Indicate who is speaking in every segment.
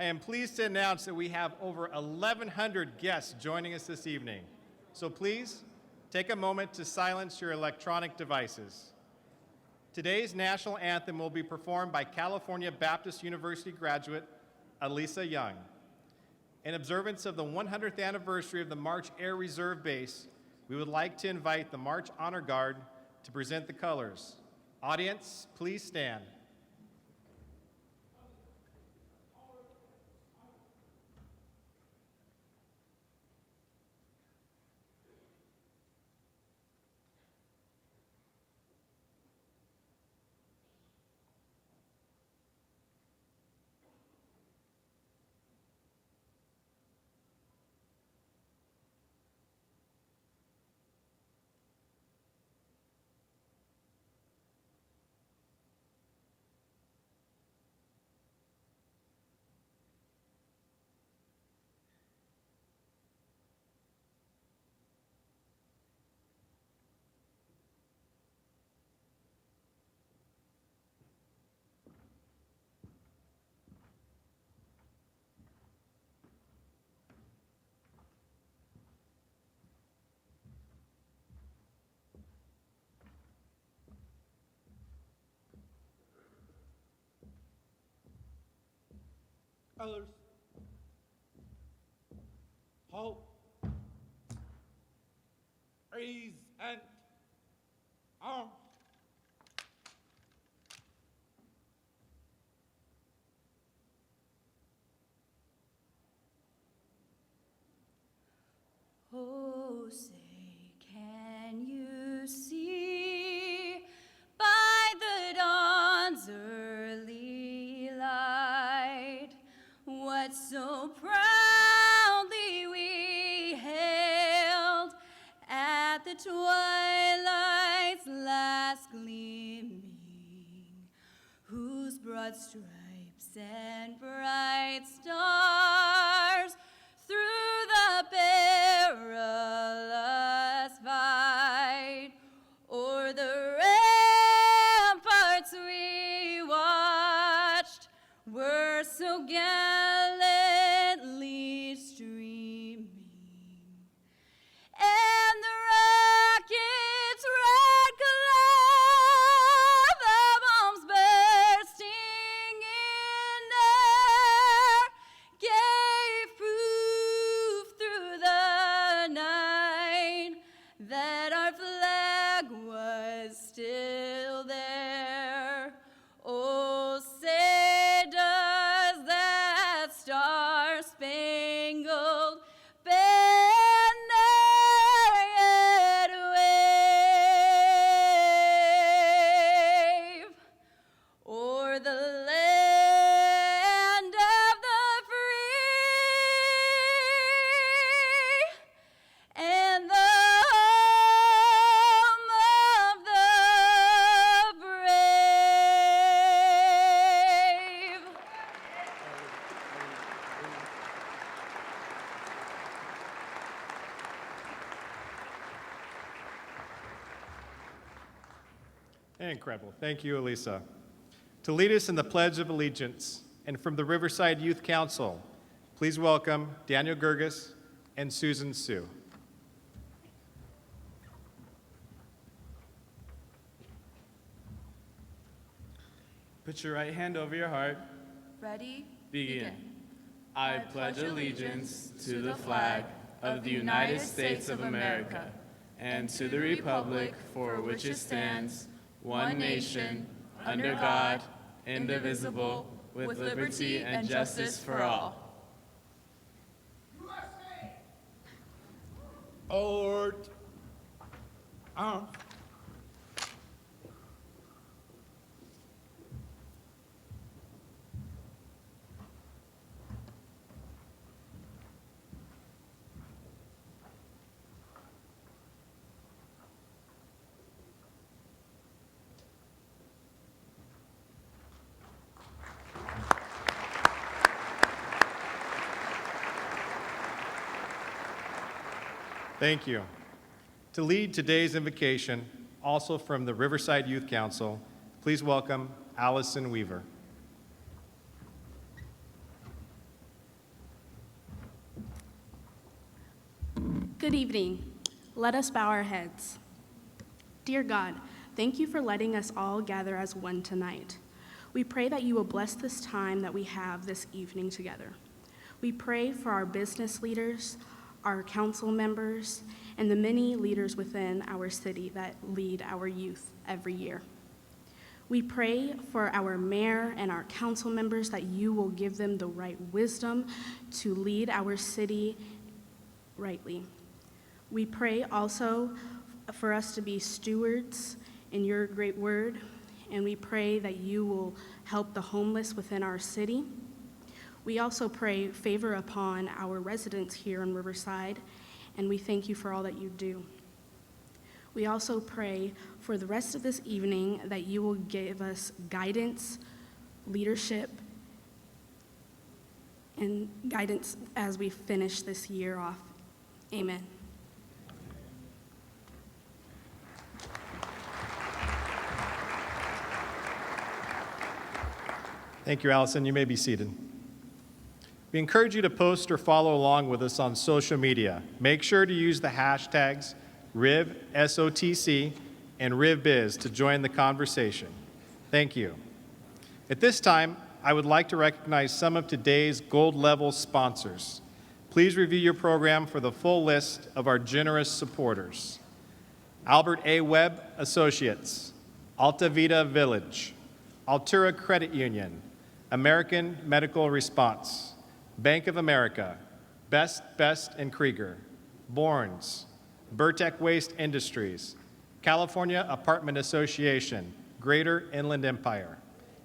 Speaker 1: I am pleased to announce that we have over 1,100 guests joining us this evening. So please, take a moment to silence your electronic devices. Today's national anthem will be performed by California Baptist University graduate Alisa Young. In observance of the 100th anniversary of the March Air Reserve Base, we would like to invite the March Honor Guard to present the colors. Audience, please stand.
Speaker 2: Colors, hope, praise, and arms.
Speaker 3: Oh, say, can you see by the dawn's early light what so proudly we hailed at the twilight's last gleaming, whose broad stripes and bright stars through the perilous fight o'er the ramparts we watched were so gallantly streaming, and the rocket's red glare, the bombs bursting in air, gave proof through the night that our flag was still there. Oh, say does that star-spangled banner yet wave o'er the land of the free and the home of the brave.
Speaker 1: Incredible. Thank you, Alisa. To lead us in the Pledge of Allegiance, and from the Riverside Youth Council, please welcome Daniel Gerges and Susan Sue.
Speaker 4: Put your right hand over your heart.
Speaker 3: Ready?
Speaker 4: Begin. I pledge allegiance to the flag of the United States of America and to the republic for which it stands, one nation, under God, indivisible, with liberty and justice for all.
Speaker 2: Ort, arms.
Speaker 1: Thank you. To lead today's invocation, also from the Riverside Youth Council, please welcome Allison Weaver.
Speaker 5: Good evening. Let us bow our heads. Dear God, thank you for letting us all gather as one tonight. We pray that you will bless this time that we have this evening together. We pray for our business leaders, our council members, and the many leaders within our city that lead our youth every year. We pray for our mayor and our council members that you will give them the right wisdom to lead our city rightly. We pray also for us to be stewards in your great word, and we pray that you will help the homeless within our city. We also pray favor upon our residents here in Riverside, and we thank you for all that you do. We also pray for the rest of this evening that you will give us guidance, leadership, and guidance as we finish this year off. Amen.
Speaker 1: Thank you, Allison. You may be seated. We encourage you to post or follow along with us on social media. Make sure to use the hashtags RivSOTC and RivBiz to join the conversation. Thank you. At this time, I would like to recognize some of today's gold level sponsors. Please review your program for the full list of our generous supporters. Albert A. Webb Associates, Alta Vida Village, Altura Credit Union, American Medical Response, Bank of America, Best and Krieger, Borns, Burtec Waste Industries, California Apartment Association, Greater Inland Empire,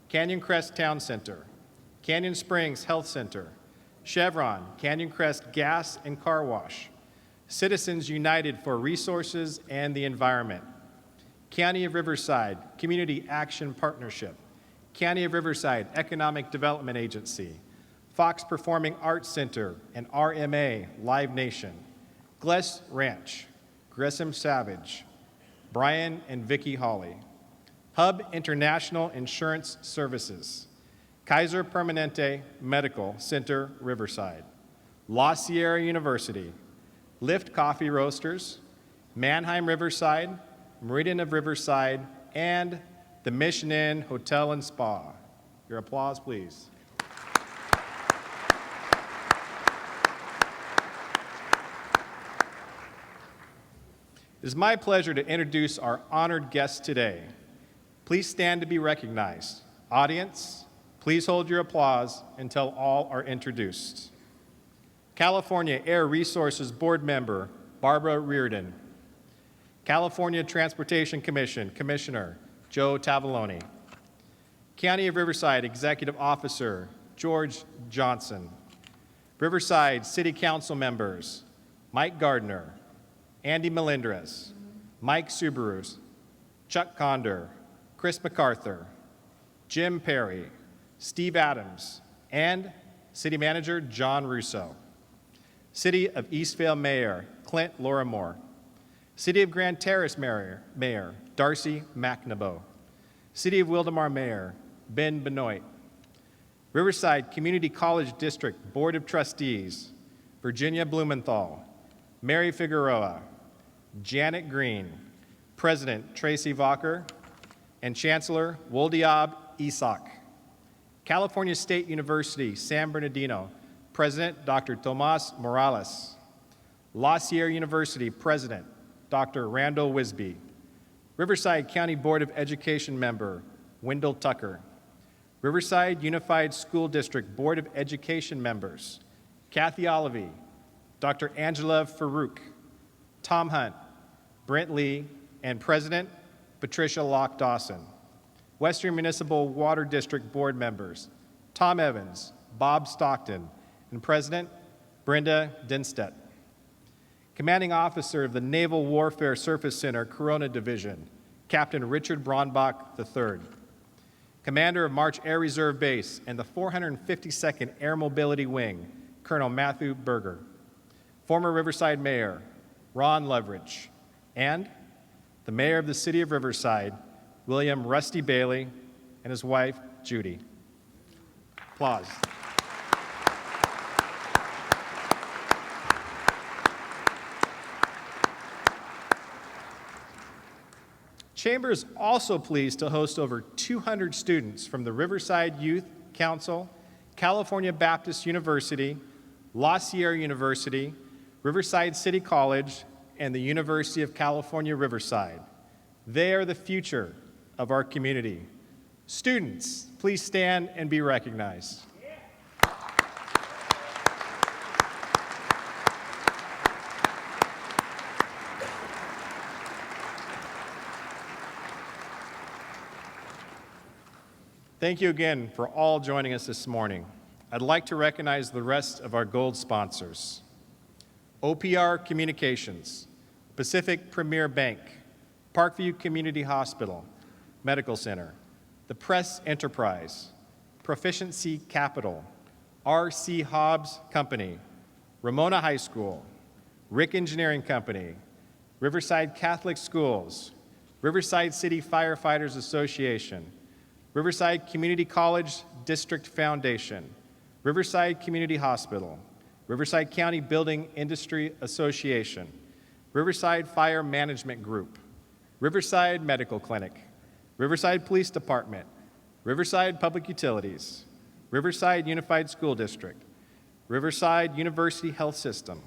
Speaker 1: Canyon Crest Town Center, Canyon Springs Health Center, Chevron, Canyon Crest Gas and Car Wash, Citizens United for Resources and the Environment, County of Riverside Community Action Partnership, County of Riverside Economic Development Agency, Fox Performing Arts Center and RMA Live Nation, Gless Ranch, Grissom Savage, Brian and Vicki Hawley, Hub International Insurance Services, Kaiser Permanente Medical Center Riverside, La Sierra University, Lift Coffee Roasters, Mannheim Riverside, Meridian of Riverside, and the Mission Inn Hotel and Spa. Your applause, please. It is my pleasure to introduce our honored guests today. Please stand to be recognized. Audience, please hold your applause until all are introduced. California Air Resources Board Member, Barbara Reardon. California Transportation Commission Commissioner, Joe Tavallone. County of Riverside Executive Officer, George Johnson. Riverside City Council members, Mike Gardner, Andy Melendrez, Mike Subarus, Chuck Condor, Chris MacArthur, Jim Perry, Steve Adams, and City Manager John Russo. City of Eastvale Mayor, Clint Lorimore. City of Grand Terrace Mayor, Darcy McNabo. City of Wildomar Mayor, Ben Benoit. Riverside Community College District Board of Trustees, Virginia Blumenthal, Mary Figueroa, Janet Green, President Tracy Vocker, and Chancellor Woldiab Isak. California State University, San Bernardino, President Dr. Tomas Morales. La Sierra University President Dr. Randall Wisby. Riverside County Board of Education member Wendell Tucker. Riverside Unified School District Board of Education members Kathy Olivey, Dr. Angela Farouk, Tom Hunt, Brent Lee, and President Patricia Locke Dawson. Western Municipal Water District Board members Tom Evans, Bob Stockton, and President Brenda Dinstedt. Commanding Officer of the Naval Warfare Surface Center Corona Division, Captain Richard Braunbach III. Commander of March Air Reserve Base and the 452nd Air Mobility Wing, Colonel Matthew Berger. Former Riverside Mayor, Ron Leverage. And the Mayor of the City of Riverside, William Rusty Bailey, and his wife, Judy. Applause. Chamber is also pleased to host over 200 students from the Riverside Youth Council, California Baptist University, La Sierra University, Riverside City College, and the University of California, Riverside. They are the future of our community. Students, please stand and be recognized. Thank you again for all joining us this morning. I'd like to recognize the rest of our gold sponsors. OPR Communications, Pacific Premier Bank, Parkview Community Hospital, Medical Center, the Press Enterprise, Proficiency Capital, R.C. Hobbs Company, Ramona High School, Rick Engineering Company, Riverside Catholic Schools, Riverside City Firefighters Association, Riverside Community College District Foundation, Riverside Community Hospital, Riverside County Building Industry Association, Riverside Fire Management Group, Riverside Medical Clinic, Riverside Police Department, Riverside Public Utilities, Riverside Unified School District, Riverside University Health System,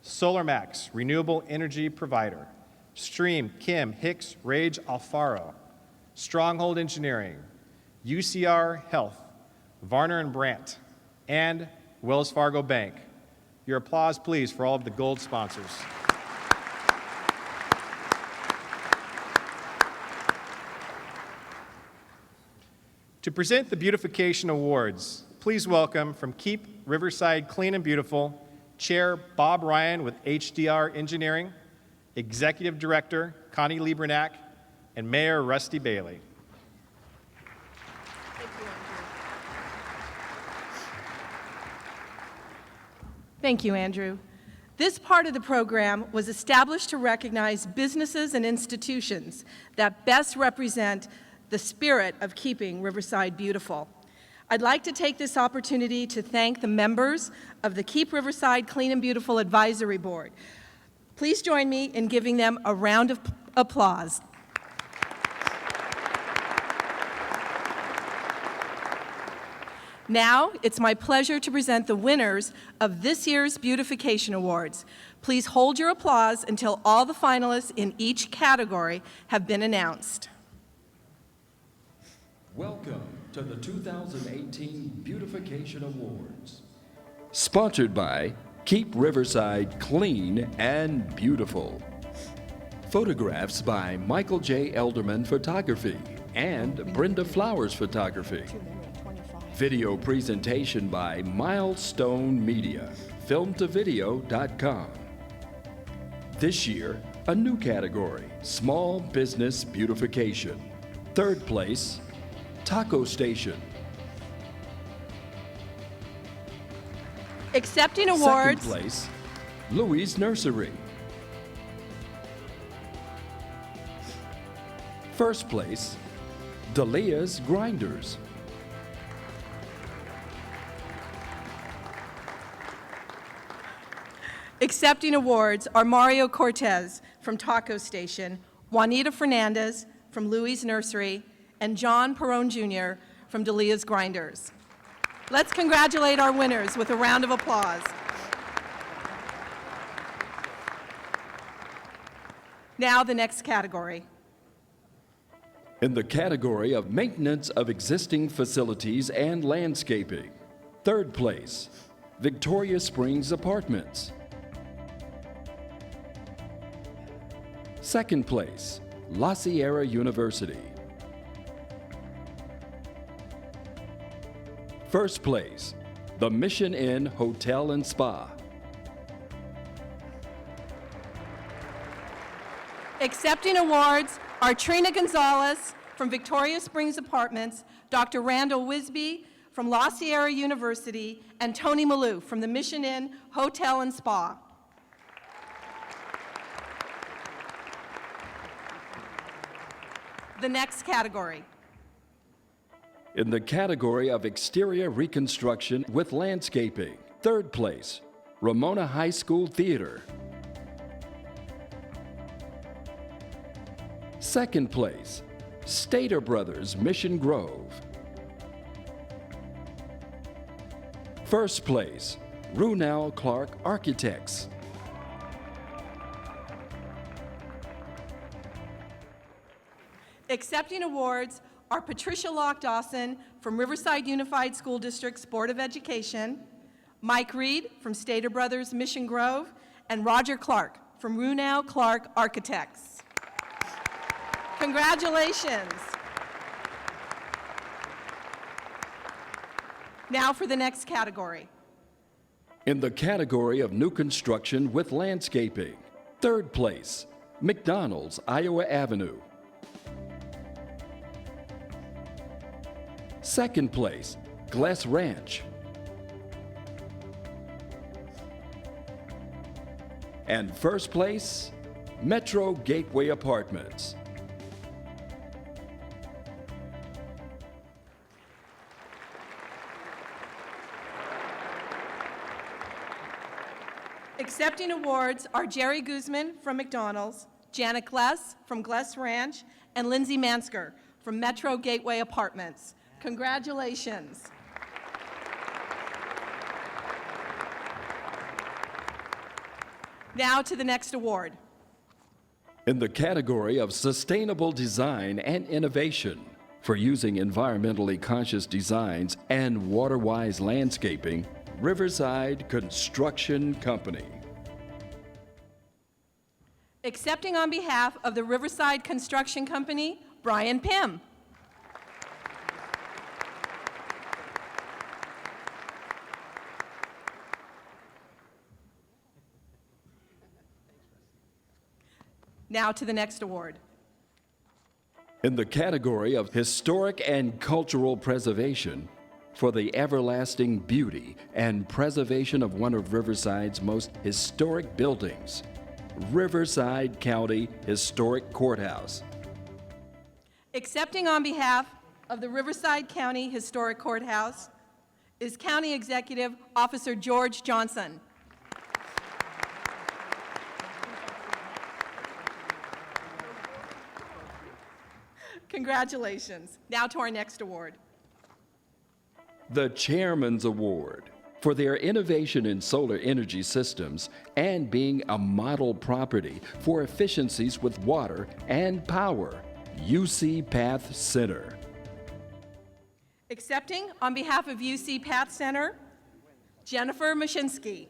Speaker 1: SolarMax Renewable Energy Provider, Stream, Kim, Hicks, Rage, Alfaro, Stronghold Engineering, UCR Health, Varner and Brandt, and Wells Fargo Bank. Your applause, please, for all of the gold sponsors. To present the Beautification Awards, please welcome from Keep Riverside Clean and Beautiful, Chair Bob Ryan with HDR Engineering, Executive Director Connie Liebernack, and Mayor Rusty Bailey.
Speaker 6: Thank you, Andrew. This part of the program was established to recognize businesses and institutions that best represent the spirit of keeping Riverside beautiful. I'd like to take this opportunity to thank the members of the Keep Riverside Clean and Beautiful Advisory Board. Please join me in giving them a round of applause. Now, it's my pleasure to present the winners of this year's Beautification Awards. Please hold your applause until all the finalists in each category have been announced.
Speaker 7: Welcome to the 2018 Beautification Awards. Sponsored by Keep Riverside Clean and Beautiful. Photographs by Michael J. Elderman Photography and Brenda Flowers Photography. Video presentation by Milestone Media, filmtovideo.com. This year, a new category, Small Business Beautification. Third place, Taco Station.
Speaker 6: Accepting awards.
Speaker 7: Second place, Louie's Nursery. First place, Delia's Grinders.
Speaker 6: Accepting awards are Mario Cortez from Taco Station, Juanita Fernandez from Louie's Nursery, and John Perone Jr. from Delia's Grinders. Let's congratulate our winners with a round of applause. Now the next category.
Speaker 7: In the category of Maintenance of Existing Facilities and Landscaping. Third place, Victoria Springs Apartments. Second place, La Sierra University. First place, the Mission Inn Hotel and Spa.
Speaker 6: Accepting awards are Trina Gonzalez from Victoria Springs Apartments, Dr. Randall Wisby from La Sierra University, and Tony Malou from the Mission Inn Hotel and Spa. The next category.
Speaker 7: In the category of Exterior Reconstruction with Landscaping. Third place, Ramona High School Theater. Second place, Stater Brothers Mission Grove. First place, Runal Clark Architects.
Speaker 6: Accepting awards are Patricia Locke Dawson from Riverside Unified School District's Board of Education, Mike Reed from Stater Brothers Mission Grove, and Roger Clark from Runal Clark Architects. Congratulations. Now for the next category.
Speaker 7: In the category of new construction with landscaping, third place, McDonald's Iowa Avenue. Second place, Gless Ranch. And first place, Metro Gateway Apartments.
Speaker 6: Accepting awards are Jerry Guzman from McDonald's, Janet Gless from Gless Ranch, and Lindsay Mansker from Metro Gateway Apartments. Congratulations. Now to the next award.
Speaker 7: In the category of sustainable design and innovation for using environmentally conscious designs and water-wise landscaping, Riverside Construction Company.
Speaker 6: Accepting on behalf of the Riverside Construction Company, Brian Pym. Now to the next award.
Speaker 7: In the category of historic and cultural preservation for the everlasting beauty and preservation of one of Riverside's most historic buildings, Riverside County Historic Courthouse.
Speaker 6: Accepting on behalf of the Riverside County Historic Courthouse is County Executive Officer George Johnson. Congratulations. Now to our next award.
Speaker 7: The Chairman's Award for their innovation in solar energy systems and being a model property for efficiencies with water and power, UC Path Center.
Speaker 6: Accepting on behalf of UC Path Center, Jennifer Mashinsky.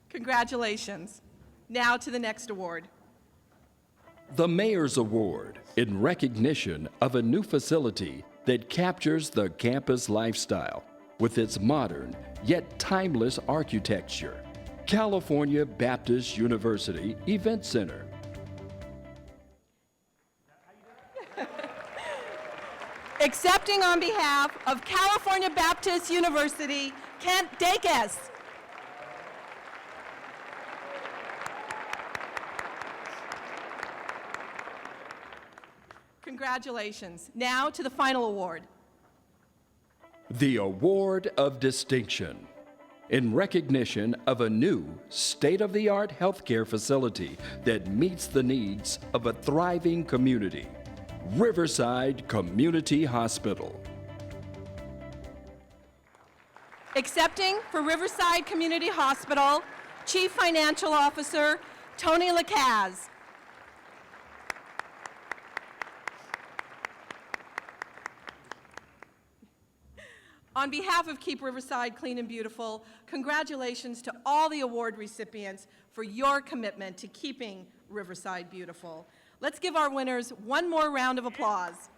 Speaker 6: Congratulations. Now to the next award.
Speaker 7: The Mayor's Award in recognition of a new facility that captures the campus lifestyle with its modern yet timeless architecture. California Baptist University Event Center.
Speaker 6: Accepting on behalf of California Baptist University, Kent Dacus. Congratulations. Now to the final award.
Speaker 7: The Award of Distinction in recognition of a new state-of-the-art healthcare facility that meets the needs of a thriving community. Riverside Community Hospital.
Speaker 6: Accepting for Riverside Community Hospital, Chief Financial Officer Tony Lacaz. On behalf of Keep Riverside Clean and Beautiful, congratulations to all the award recipients for your commitment to keeping Riverside beautiful. Let's give our winners one more round of applause.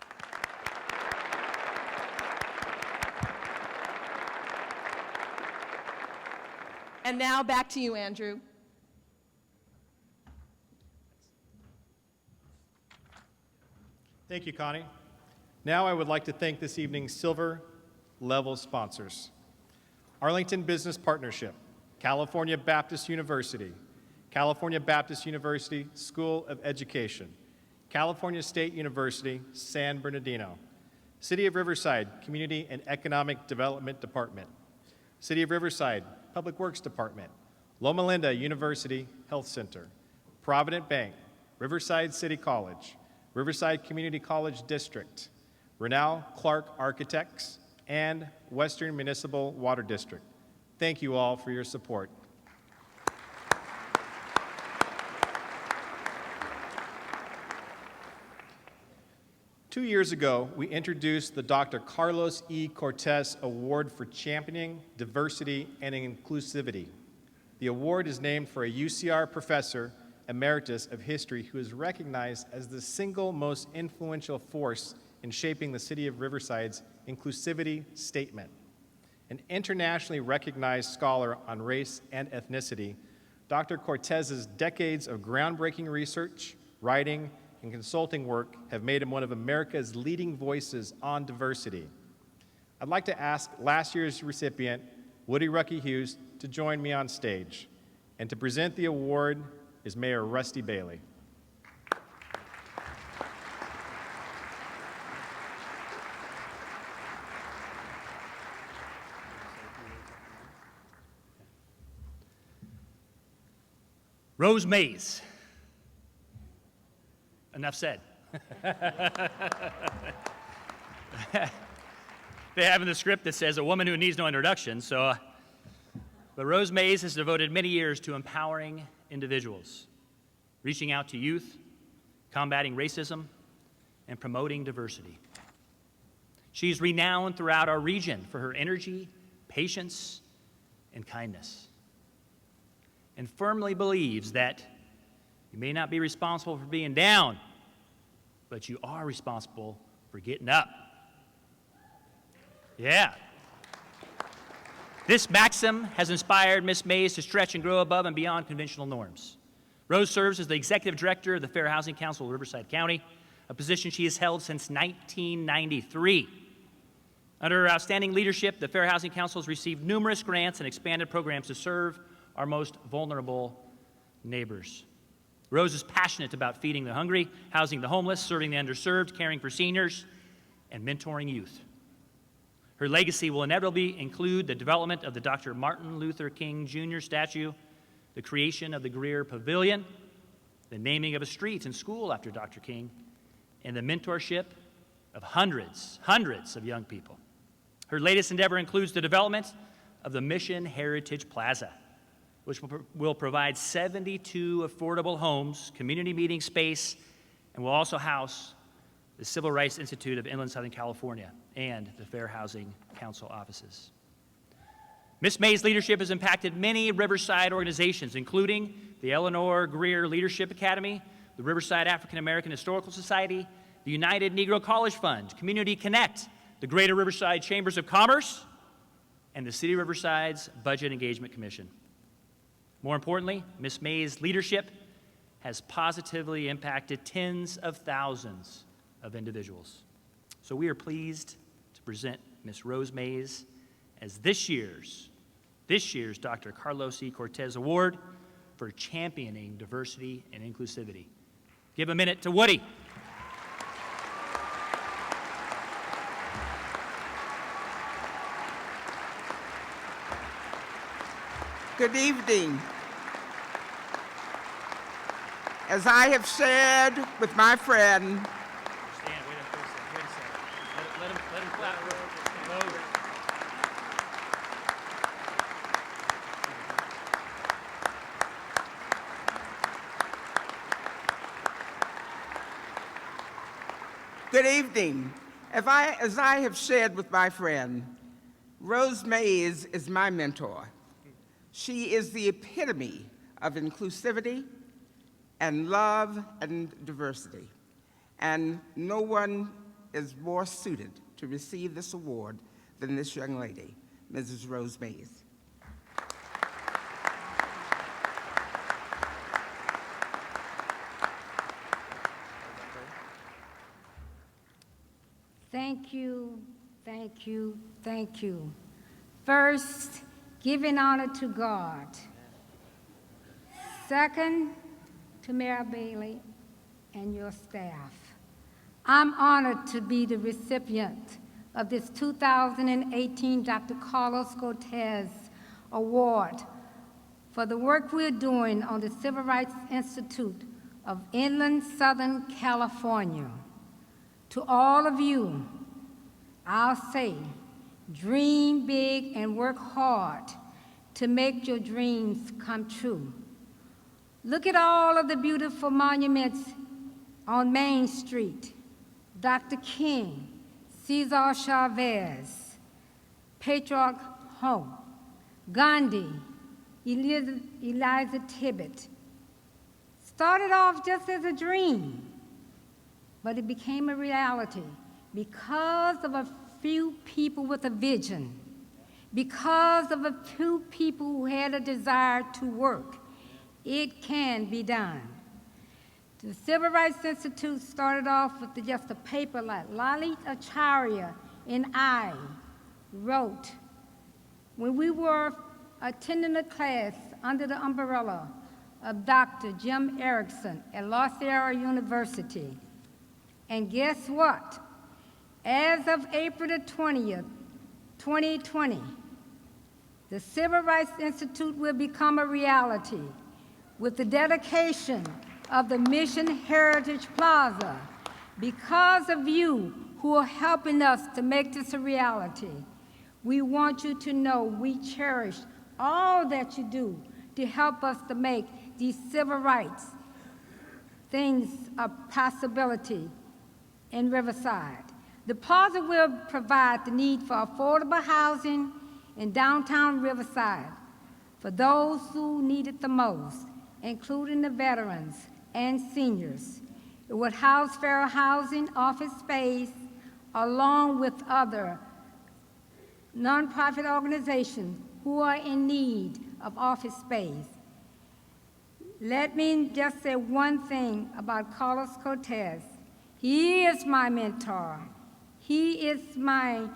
Speaker 6: And now back to you, Andrew.
Speaker 1: Thank you, Connie. Now I would like to thank this evening's silver level sponsors: Arlington Business Partnership, California Baptist University, California Baptist University School of Education, California State University, San Bernardino, City of Riverside Community and Economic Development Department, City of Riverside Public Works Department, Loma Linda University Health Center, Provident Bank, Riverside City College, Riverside Community College District, Renal Clark Architects, and Western Municipal Water District. Thank you all for your support. Two years ago, we introduced the Dr. Carlos E. Cortez Award for Championing Diversity and Inclusivity. The award is named for a UCR professor emeritus of history who is recognized as the single most influential force in shaping the City of Riverside's inclusivity statement. An internationally recognized scholar on race and ethnicity, Dr. Cortez's decades of groundbreaking research, writing, and consulting work have made him one of America's leading voices on diversity. I'd like to ask last year's recipient, Woody Rucky Hughes, to join me on stage. And to present the award is Mayor Rusty Bailey.
Speaker 8: Rose Mays. Enough said. They have in the script that says a woman who needs no introduction, but Rose Mays has devoted many years to empowering individuals, reaching out to youth, combating racism, and promoting diversity. She's renowned throughout our region for her energy, patience, and kindness, and firmly believes that you may not be responsible for being down, but you are responsible for getting up. Yeah. This maxim has inspired Ms. Mays to stretch and grow above and beyond conventional norms. Rose serves as the Executive Director of the Fair Housing Council of Riverside County, a position she has held since 1993. Under her outstanding leadership, the Fair Housing Council has received numerous grants and expanded programs to serve our most vulnerable neighbors. Rose is passionate about feeding the hungry, housing the homeless, serving the underserved, caring for seniors, and mentoring youth. Her legacy will inevitably include the development of the Dr. Martin Luther King Jr. statue, the creation of the Greer Pavilion, the naming of a street and school after Dr. King, and the mentorship of hundreds of young people. Her latest endeavor includes the development of the Mission Heritage Plaza, which will provide 72 affordable homes, community meeting space, and will also house the Civil Rights Institute of Inland Southern California and the Fair Housing Council offices. Ms. May's leadership has impacted many Riverside organizations, including the Eleanor Greer Leadership Academy, the Riverside African American Historical Society, the United Negro College Fund, Community Connect, the Greater Riverside Chambers of Commerce, and the City of Riverside's Budget Engagement Commission. More importantly, Ms. May's leadership has positively impacted tens of thousands of individuals. So we are pleased to present Ms. Rose Mays as this year's Dr. Carlos E. Cortez Award for championing diversity and inclusivity. Give a minute to Woody.
Speaker 9: Good evening. As I have shared with my friend,
Speaker 8: Stand, wait a second. Let him clap. Rose.
Speaker 9: good evening. As I have shared with my friend, Rose Mays is my mentor. She is the epitome of inclusivity and love and diversity. And no one is more suited to receive this award than this young lady, Mrs. Rose Mays.
Speaker 10: Thank you, thank you, thank you. First, giving honor to God. Second, to Mayor Bailey and your staff. I'm honored to be the recipient of this 2018 Dr. Carlos Cortez Award for the work we're doing on the Civil Rights Institute of Inland Southern California. To all of you, I'll say, dream big and work hard to make your dreams come true. Look at all of the beautiful monuments on Main Street. Dr. King, Cesar Chavez, Patriarch Ho, Gandhi, Eliza Tibbet. Started off just as a dream, but it became a reality because of a few people with a vision, because of a few people who had a desire to work. It can be done. The Civil Rights Institute started off with just a paper like Lalit Acharya and I wrote when we were attending a class under the umbrella of Dr. Jim Erickson at La Sierra University. And guess what? As of April the 20th, 2020, the Civil Rights Institute will become a reality with the dedication of the Mission Heritage Plaza. Because of you who are helping us to make this a reality, we want you to know we cherish all that you do to help us to make these civil rights things a possibility in Riverside. The plaza will provide the need for affordable housing in downtown Riverside for those who need it the most, including the veterans and seniors. It would house fair housing, office space, along with other nonprofit organizations who are in need of office space. Let me just say one thing about Carlos Cortez. He is my mentor. He is my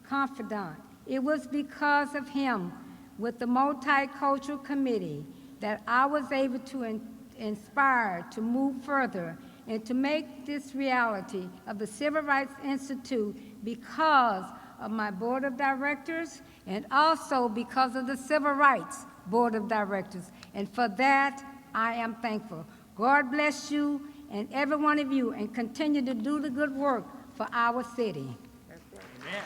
Speaker 10: confidant. It was because of him with the Multicultural Committee that I was able to inspire to move further and to make this reality of the Civil Rights Institute because of my board of directors and also because of the Civil Rights Board of Directors. And for that, I am thankful. God bless you and every one of you and continue to do the good work for our city.
Speaker 8: Amen.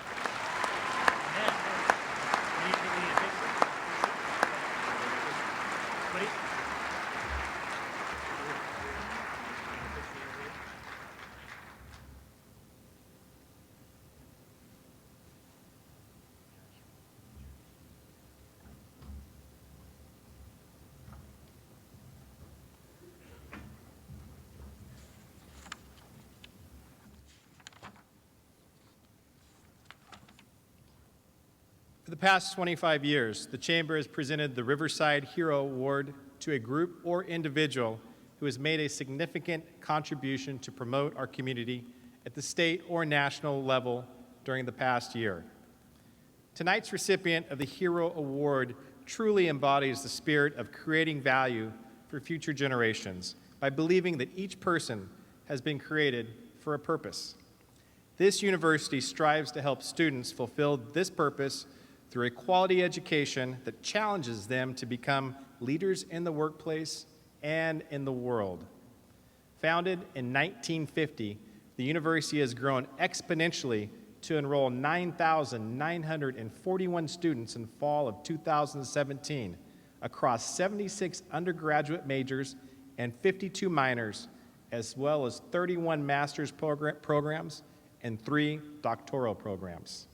Speaker 1: For the past 25 years, the Chamber has presented the Riverside Hero Award to a group or individual who has made a significant contribution to promote our community at the state or national level during the past year. Tonight's recipient of the Hero Award truly embodies the spirit of creating value for future generations by believing that each person has been created for a purpose. This university strives to help students fulfill this purpose through a quality education that challenges them to become leaders in the workplace and in the world. Founded in 1950, the university has grown exponentially to enroll 9,941 students in fall of 2017 across 76 undergraduate majors and 52 minors, as well as 31 master's programs and 3 doctoral programs.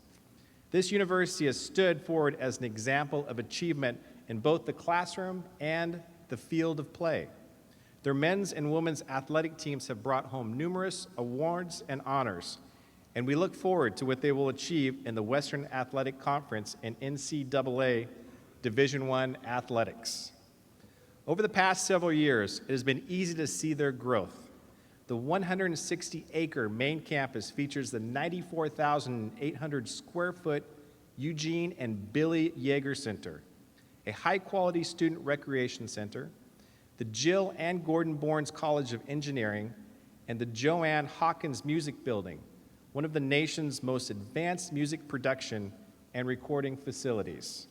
Speaker 1: This university has stood forward as an example of achievement in both the classroom and the field of play. Their men's and women's athletic teams have brought home numerous awards and honors, and we look forward to what they will achieve in the Western Athletic Conference and NCAA Division I athletics. Over the past several years, it has been easy to see their growth. The 160-acre main campus features the 94,800 square foot Eugene and Billy Yeager Center, a high-quality student recreation center, the Jill and Gordon Borns College of Engineering, and the Joanne Hawkins Music Building, one of the nation's most advanced music production and recording facilities.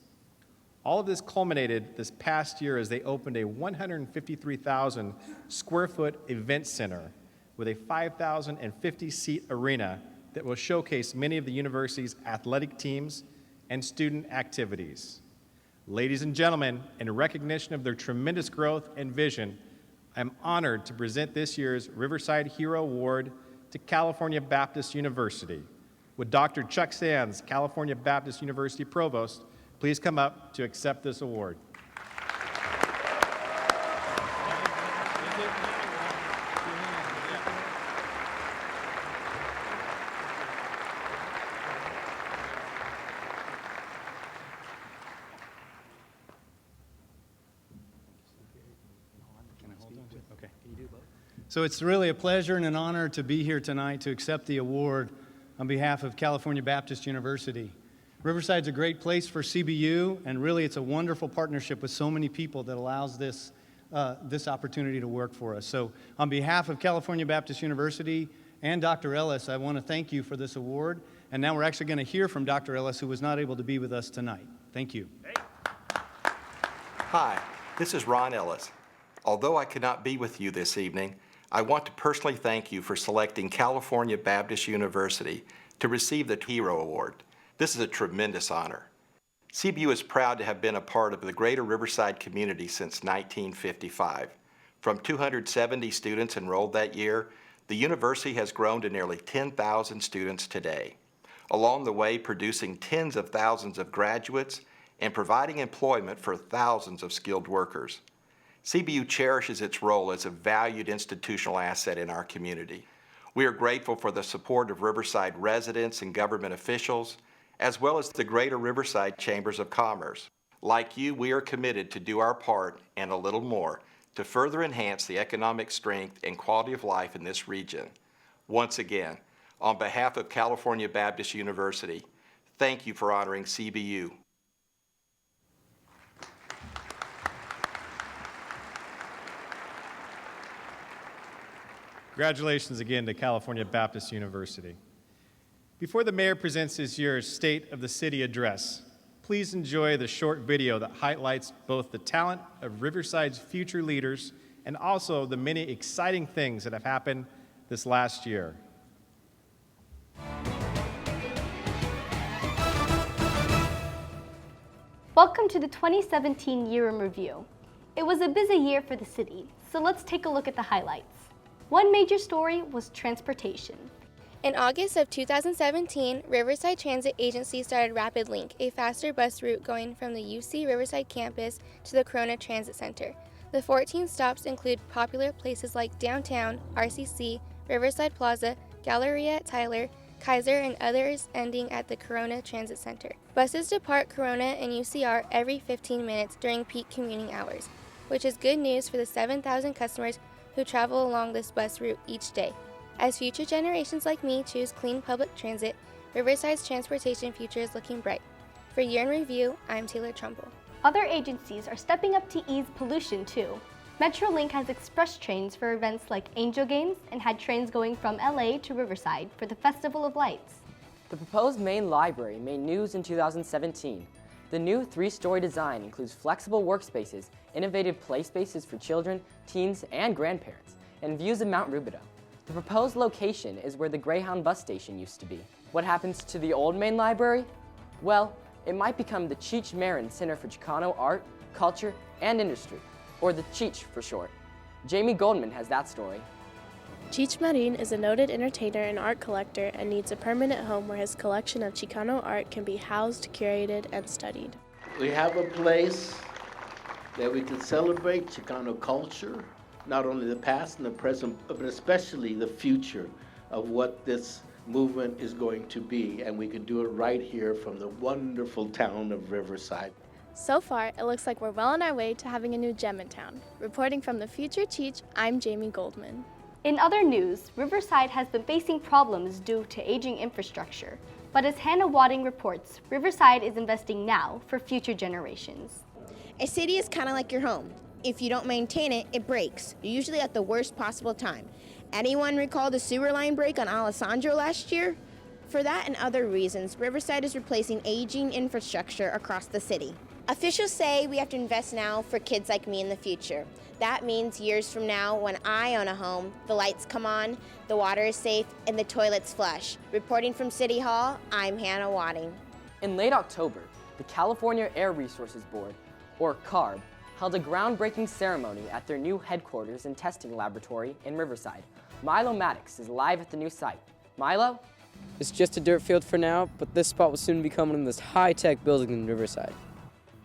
Speaker 1: All of this culminated this past year as they opened a 153,000 square foot event center with a 5,050-seat arena that will showcase many of the university's athletic teams and student activities. Ladies and gentlemen, in recognition of their tremendous growth and vision, I'm honored to present this year's Riverside Hero Award to California Baptist University. Would Dr. Chuck Sands, California Baptist University Provost, please come up to accept this award. Okay.
Speaker 11: So it's really a pleasure and an honor to be here tonight to accept the award on behalf of California Baptist University. Riverside's a great place for CBU, and really it's a wonderful partnership with so many people that allows this opportunity to work for us. So on behalf of California Baptist University and Dr. Ellis, I want to thank you for this award. And now we're actually going to hear from Dr. Ellis, who was not able to be with us tonight. Thank you.
Speaker 12: Hi, this is Ron Ellis. Although I could not be with you this evening, I want to personally thank you for selecting California Baptist University to receive the Hero Award. This is a tremendous honor. CBU is proud to have been a part of the greater Riverside community since 1955. From 270 students enrolled that year, the university has grown to nearly 10,000 students today, along the way producing tens of thousands of graduates and providing employment for thousands of skilled workers. CBU cherishes its role as a valued institutional asset in our community. We are grateful for the support of Riverside residents and government officials, as well as the greater Riverside Chambers of Commerce. Like you, we are committed to do our part and a little more to further enhance the economic strength and quality of life in this region. Once again, on behalf of California Baptist University, thank you for honoring CBU.
Speaker 1: Congratulations again to California Baptist University. Before the mayor presents this year's State of the City address, please enjoy the short video that highlights both the talent of Riverside's future leaders and also the many exciting things that have happened this last year.
Speaker 13: Welcome to the 2017 Year in Review. It was a busy year for the city, so let's take a look at the highlights. One major story was transportation.
Speaker 14: In August of 2017, Riverside Transit Agency started Rapid Link, a faster bus route going from the UC Riverside campus to the Corona Transit Center. The 14 stops include popular places like downtown, RCC, Riverside Plaza, Galleria at Tyler, Kaiser, and others ending at the Corona Transit Center. Buses depart Corona and UCR every 15 minutes during peak commuting hours, which is good news for the 7,000 customers who travel along this bus route each day. As future generations like me choose clean public transit, Riverside's transportation future is looking bright. For Year in Review, I'm Taylor Trumbull.
Speaker 13: Other agencies are stepping up to ease pollution too. Metrolink has express trains for events like Angel Games and had trains going from LA to Riverside for the Festival of Lights.
Speaker 15: The proposed main library made news in 2017. The new 3-story design includes flexible workspaces, innovative play spaces for children, teens, and grandparents, and views of Mount Rubidoux. The proposed location is where the Greyhound bus station used to be. What happens to the old main library? Well, it might become the Cheech Marin Center for Chicano Art, Culture, and Industry, or the Cheech for short. Jamie Goldman has that story.
Speaker 16: Cheech Marin is a noted entertainer and art collector and needs a permanent home where his collection of Chicano art can be housed, curated, and studied.
Speaker 17: We have a place that we can celebrate Chicano culture, not only the past and the present, but especially the future of what this movement is going to be. And we can do it right here from the wonderful town of Riverside.
Speaker 16: So far, it looks like we're well on our way to having a new gem in town. Reporting from the future Cheech, I'm Jamie Goldman.
Speaker 13: In other news, Riverside has been facing problems due to aging infrastructure. But as Hannah Wadding reports, Riverside is investing now for future generations.
Speaker 18: A city is kind of like your home. If you don't maintain it, it breaks, usually at the worst possible time. Anyone recall the sewer line break on Alessandro last year? For that and other reasons, Riverside is replacing aging infrastructure across the city. Officials say we have to invest now for kids like me in the future. That means years from now, when I own a home, the lights come on, the water is safe, and the toilets flush. Reporting from City Hall, I'm Hannah Wadding.
Speaker 15: In late October, the California Air Resources Board, or CARB, held a groundbreaking ceremony at their new headquarters and testing laboratory in Riverside. Milo Maddox is live at the new site. Milo?
Speaker 19: It's just a dirt field for now, but this spot will soon become one of the most high-tech buildings in Riverside.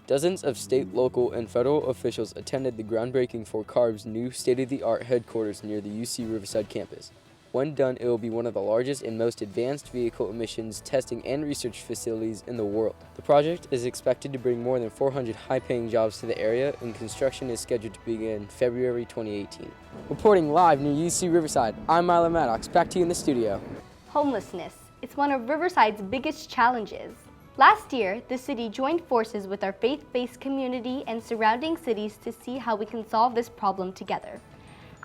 Speaker 19: Dozens of state, local, and federal officials attended the groundbreaking for CARB's new state-of-the-art headquarters near the UC Riverside campus. When done, it will be one of the largest and most advanced vehicle emissions testing and research facilities in the world. The project is expected to bring more than 400 high-paying jobs to the area, and construction is scheduled to begin February 2018. Reporting live near UC Riverside, I'm Milo Maddox. Back to you in the studio.
Speaker 13: Homelessness. It's one of Riverside's biggest challenges. Last year, the city joined forces with our faith-based community and surrounding cities to see how we can solve this problem together.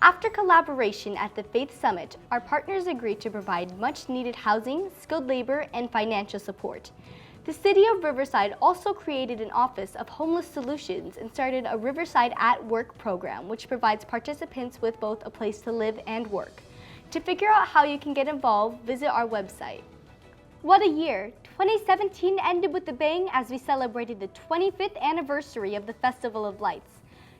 Speaker 13: After collaboration at the Faith Summit, our partners agreed to provide much-needed housing, skilled labor, and financial support. The City of Riverside also created an Office of Homeless Solutions and started a Riverside at Work program, which provides participants with both a place to live and work. To figure out how you can get involved, visit our website. What a year! 2017 ended with a bang as we celebrated the 25th anniversary of the Festival of Lights.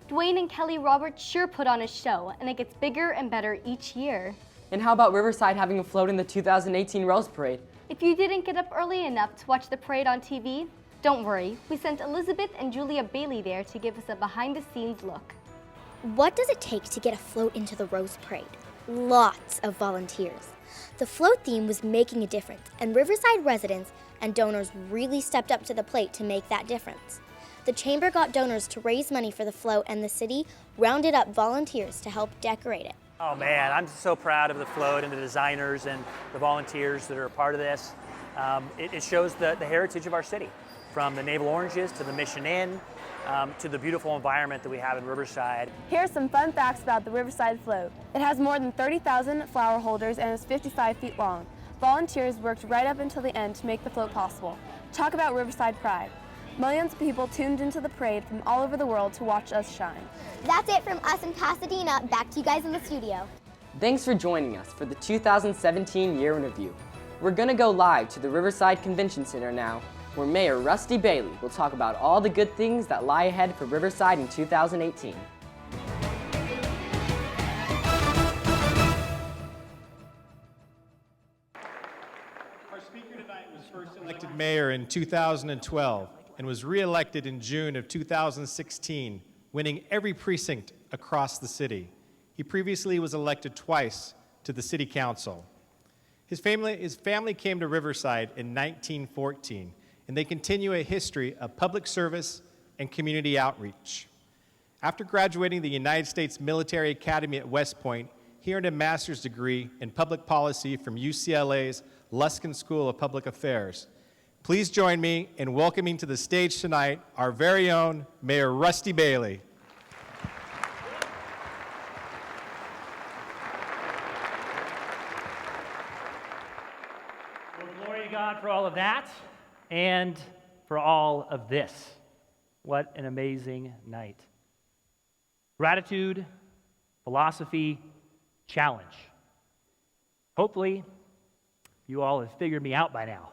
Speaker 13: Dwayne and Kelly Roberts sure put on a show, and it gets bigger and better each year.
Speaker 15: And how about Riverside having a float in the 2018 Rose Parade?
Speaker 13: If you didn't get up early enough to watch the parade on TV, don't worry. We sent Elizabeth and Julia Bailey there to give us a behind-the-scenes look.
Speaker 20: What does it take to get a float into the Rose Parade? Lots of volunteers. The float theme was making a difference, and Riverside residents and donors really stepped up to the plate to make that difference. The Chamber got donors to raise money for the float, and the city rounded up volunteers to help decorate it.
Speaker 8: Oh man, I'm so proud of the float and the designers and the volunteers that are a part of this. It shows the heritage of our city, from the Naval Oranges to the Mission Inn, to the beautiful environment that we have in Riverside.
Speaker 16: Here are some fun facts about the Riverside Float. It has more than 30,000 flower holders and is 55 feet long. Volunteers worked right up until the end to make the float possible. Talk about Riverside pride. Millions of people tuned into the parade from all over the world to watch us shine.
Speaker 20: That's it from us in Pasadena. Back to you guys in the studio.
Speaker 15: Thanks for joining us for the 2017 Year in Review. We're going to go live to the Riverside Convention Center now, where Mayor Rusty Bailey will talk about all the good things that lie ahead for Riverside in 2018.
Speaker 1: Our speaker tonight was first elected mayor in 2012 and was re-elected in June of 2016, winning every precinct across the city. He previously was elected twice to the city council. His family came to Riverside in 1914, and they continue a history of public service and community outreach. After graduating the United States Military Academy at West Point, he earned a master's degree in public policy from UCLA's Luskin School of Public Affairs. Please join me in welcoming to the stage tonight our very own Mayor Rusty Bailey.
Speaker 8: Well, glory to God for all of that and for all of this. What an amazing night. Gratitude, philosophy, challenge. Hopefully, you all have figured me out by now.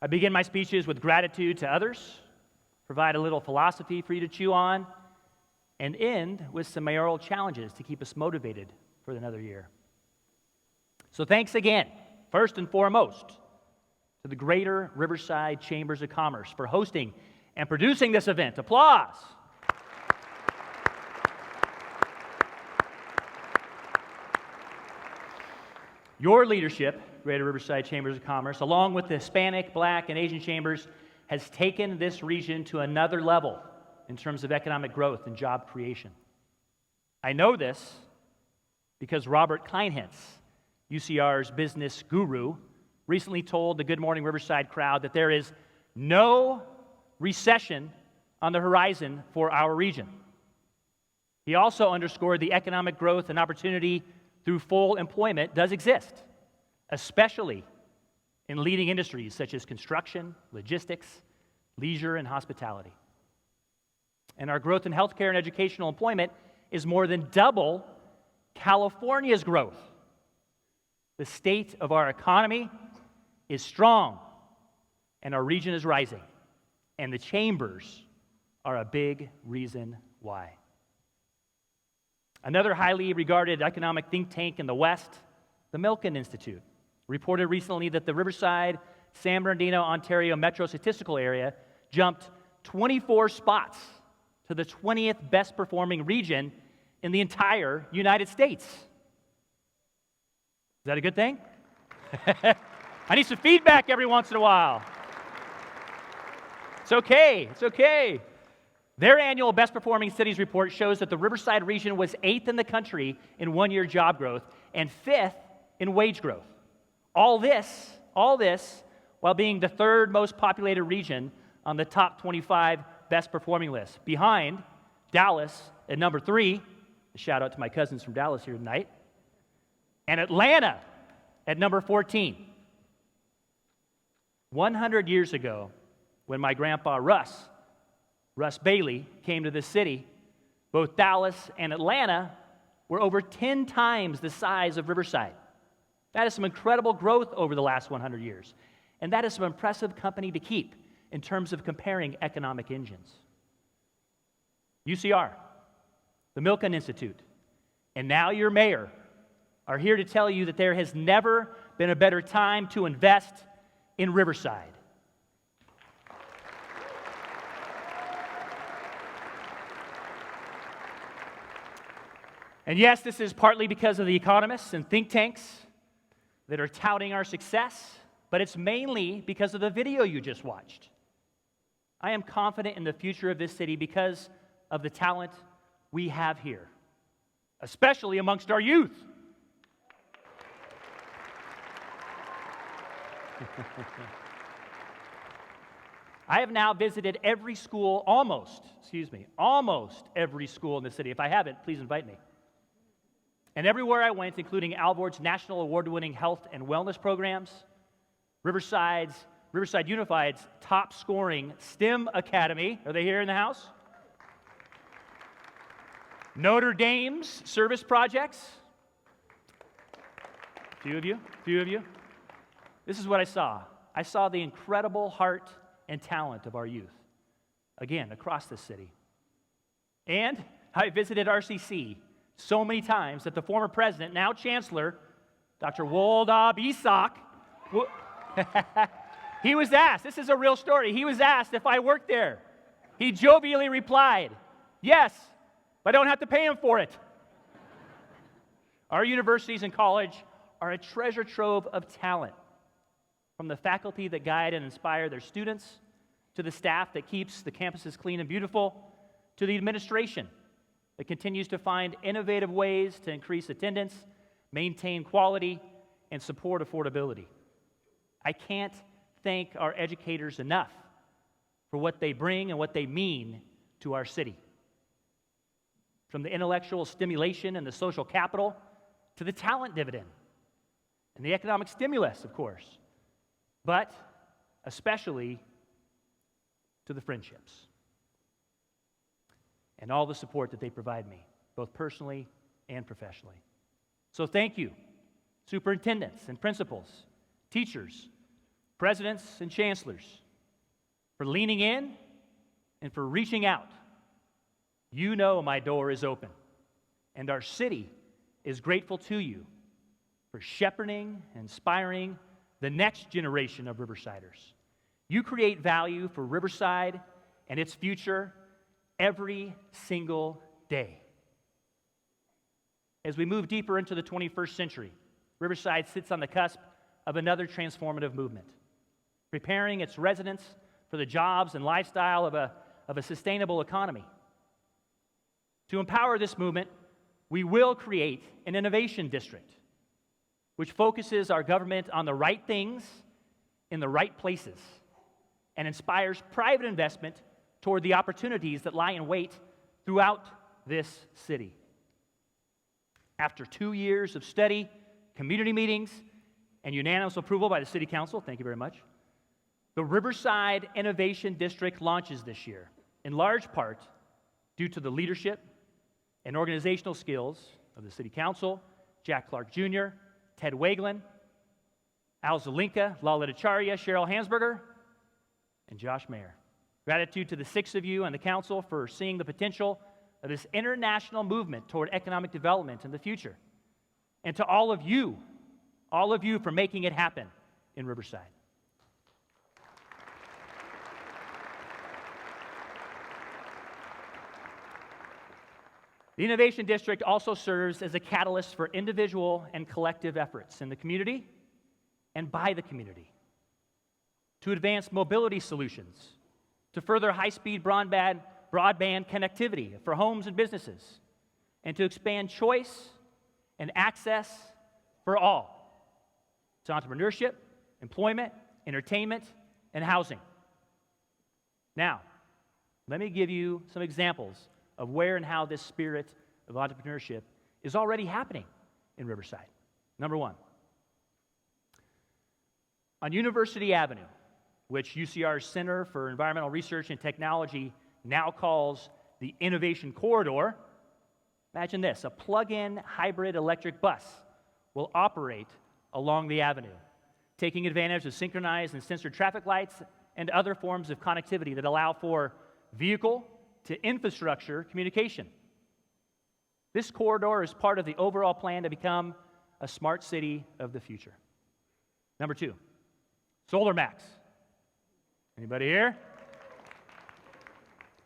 Speaker 8: I begin my speeches with gratitude to others, provide a little philosophy for you to chew on, and end with some mayoral challenges to keep us motivated for another year. So thanks again, first and foremost, to the Greater Riverside Chambers of Commerce for hosting and producing this event. Applause. Your leadership, Greater Riverside Chambers of Commerce, along with the Hispanic, Black, and Asian chambers, has taken this region to another level in terms of economic growth and job creation. I know this because Robert Kleinhentz, UCR's business guru, recently told the Good Morning Riverside crowd that there is no recession on the horizon for our region. He also underscored the economic growth and opportunity through full employment does exist, especially in leading industries such as construction, logistics, leisure, and hospitality. And our growth in healthcare and educational employment is more than double California's growth. The state of our economy is strong, and our region is rising, and the chambers are a big reason why. Another highly regarded economic think tank in the West, the Milken Institute, reported recently that the Riverside, San Bernardino, Ontario metro statistical area jumped 24 spots to the 20th best performing region in the entire United States. Is that a good thing? I need some feedback every once in a while. It's okay, it's okay. Their annual Best Performing Cities report shows that the Riverside region was 8th in the country in one-year job growth and 5th in wage growth. All this while being the 3rd most populated region on the top 25 best performing list, behind Dallas at number 3, a shout out to my cousins from Dallas here tonight, and Atlanta at number 14. 100 years ago, when my grandpa Russ Bailey, came to this city, both Dallas and Atlanta were over 10 times the size of Riverside. That is some incredible growth over the last 100 years. And that is some impressive company to keep in terms of comparing economic engines. UCR, the Milken Institute, and now your mayor are here to tell you that there has never been a better time to invest in Riverside. And yes, this is partly because of the economists and think tanks that are touting our success, but it's mainly because of the video you just watched. I am confident in the future of this city because of the talent we have here, especially amongst our youth. I have now visited every school, almost every school in the city. If I haven't, please invite me. And everywhere I went, including Alvord's national award-winning health and wellness programs, Riverside Unified's top-scoring STEM Academy, are they here in the house? Notre Dame's service projects, a few of you. This is what I saw. I saw the incredible heart and talent of our youth, again, across the city. And I visited RCC so many times that the former president, now chancellor, Dr. Woldab Isak, he was asked, this is a real story, he was asked if I worked there. He jovially replied, yes, but I don't have to pay him for it. Our universities and college are a treasure trove of talent, from the faculty that guide and inspire their students, to the staff that keeps the campuses clean and beautiful, to the administration that continues to find innovative ways to increase attendance, maintain quality, and support affordability. I can't thank our educators enough for what they bring and what they mean to our city. From the intellectual stimulation and the social capital to the talent dividend and the economic stimulus, of course, but especially to the friendships and all the support that they provide me, both personally and professionally. So thank you, superintendents and principals, teachers, presidents and chancellors, for leaning in and for reaching out. You know my door is open, and our city is grateful to you for shepherding and inspiring the next generation of Riversiders. You create value for Riverside and its future every single day. As we move deeper into the 21st century, Riverside sits on the cusp of another transformative movement, preparing its residents for the jobs and lifestyle of a sustainable economy. To empower this movement, we will create an innovation district, which focuses our government on the right things in the right places and inspires private investment toward the opportunities that lie in wait throughout this city. After 2 years of study, community meetings, and unanimous approval by the City Council, thank you very much, the Riverside Innovation District launches this year, in large part due to the leadership and organizational skills of the City Council, Jack Clark Jr., Ted Wagelin, Al Zelinka, Lala Acharya, Cheryl Hansberger, and Josh Mayer. Gratitude to the 6 of you and the Council for seeing the potential of this international movement toward economic development in the future. And to all of you for making it happen in Riverside. The Innovation District also serves as a catalyst for individual and collective efforts in the community and by the community to advance mobility solutions, to further high-speed broadband connectivity for homes and businesses, and to expand choice and access for all to entrepreneurship, employment, entertainment, and housing. Now, let me give you some examples of where and how this spirit of entrepreneurship is already happening in Riverside. Number 1, on University Avenue, which UCR's Center for Environmental Research and Technology now calls the Innovation Corridor, imagine this, a plug-in hybrid electric bus will operate along the avenue, taking advantage of synchronized and sensored traffic lights and other forms of connectivity that allow for vehicle to infrastructure communication. This corridor is part of the overall plan to become a smart city of the future. Number 2, SolarMax. Anybody here?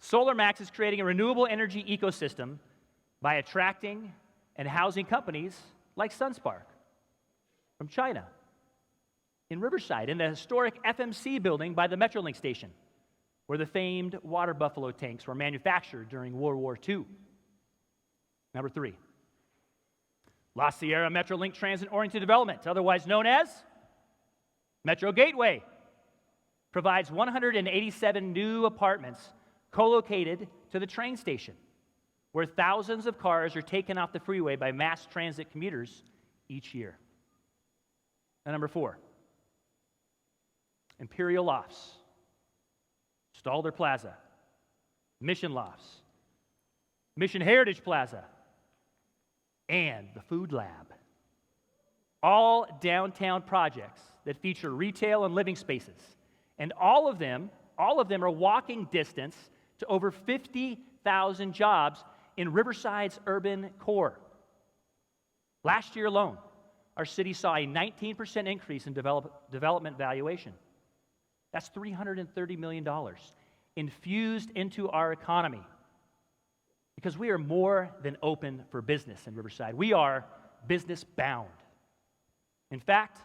Speaker 8: SolarMax is creating a renewable energy ecosystem by attracting and housing companies like SunSpark from China in Riverside, in the historic FMC building by the Metrolink station, where the famed water buffalo tanks were manufactured during World War II. Number 3, La Sierra Metrolink Transit-Oriented Development, otherwise known as Metro Gateway, provides 187 new apartments co-located to the train station, where thousands of cars are taken off the freeway by mass transit commuters each year. And number 4, Imperial Lofts, Stalder Plaza, Mission Lofts, Mission Heritage Plaza, and the Food Lab. All downtown projects that feature retail and living spaces. And all of them are walking distance to over 50,000 jobs in Riverside's urban core. Last year alone, our city saw a 19% increase in development valuation. That's $330 million infused into our economy, because we are more than open for business in Riverside. We are business bound. In fact,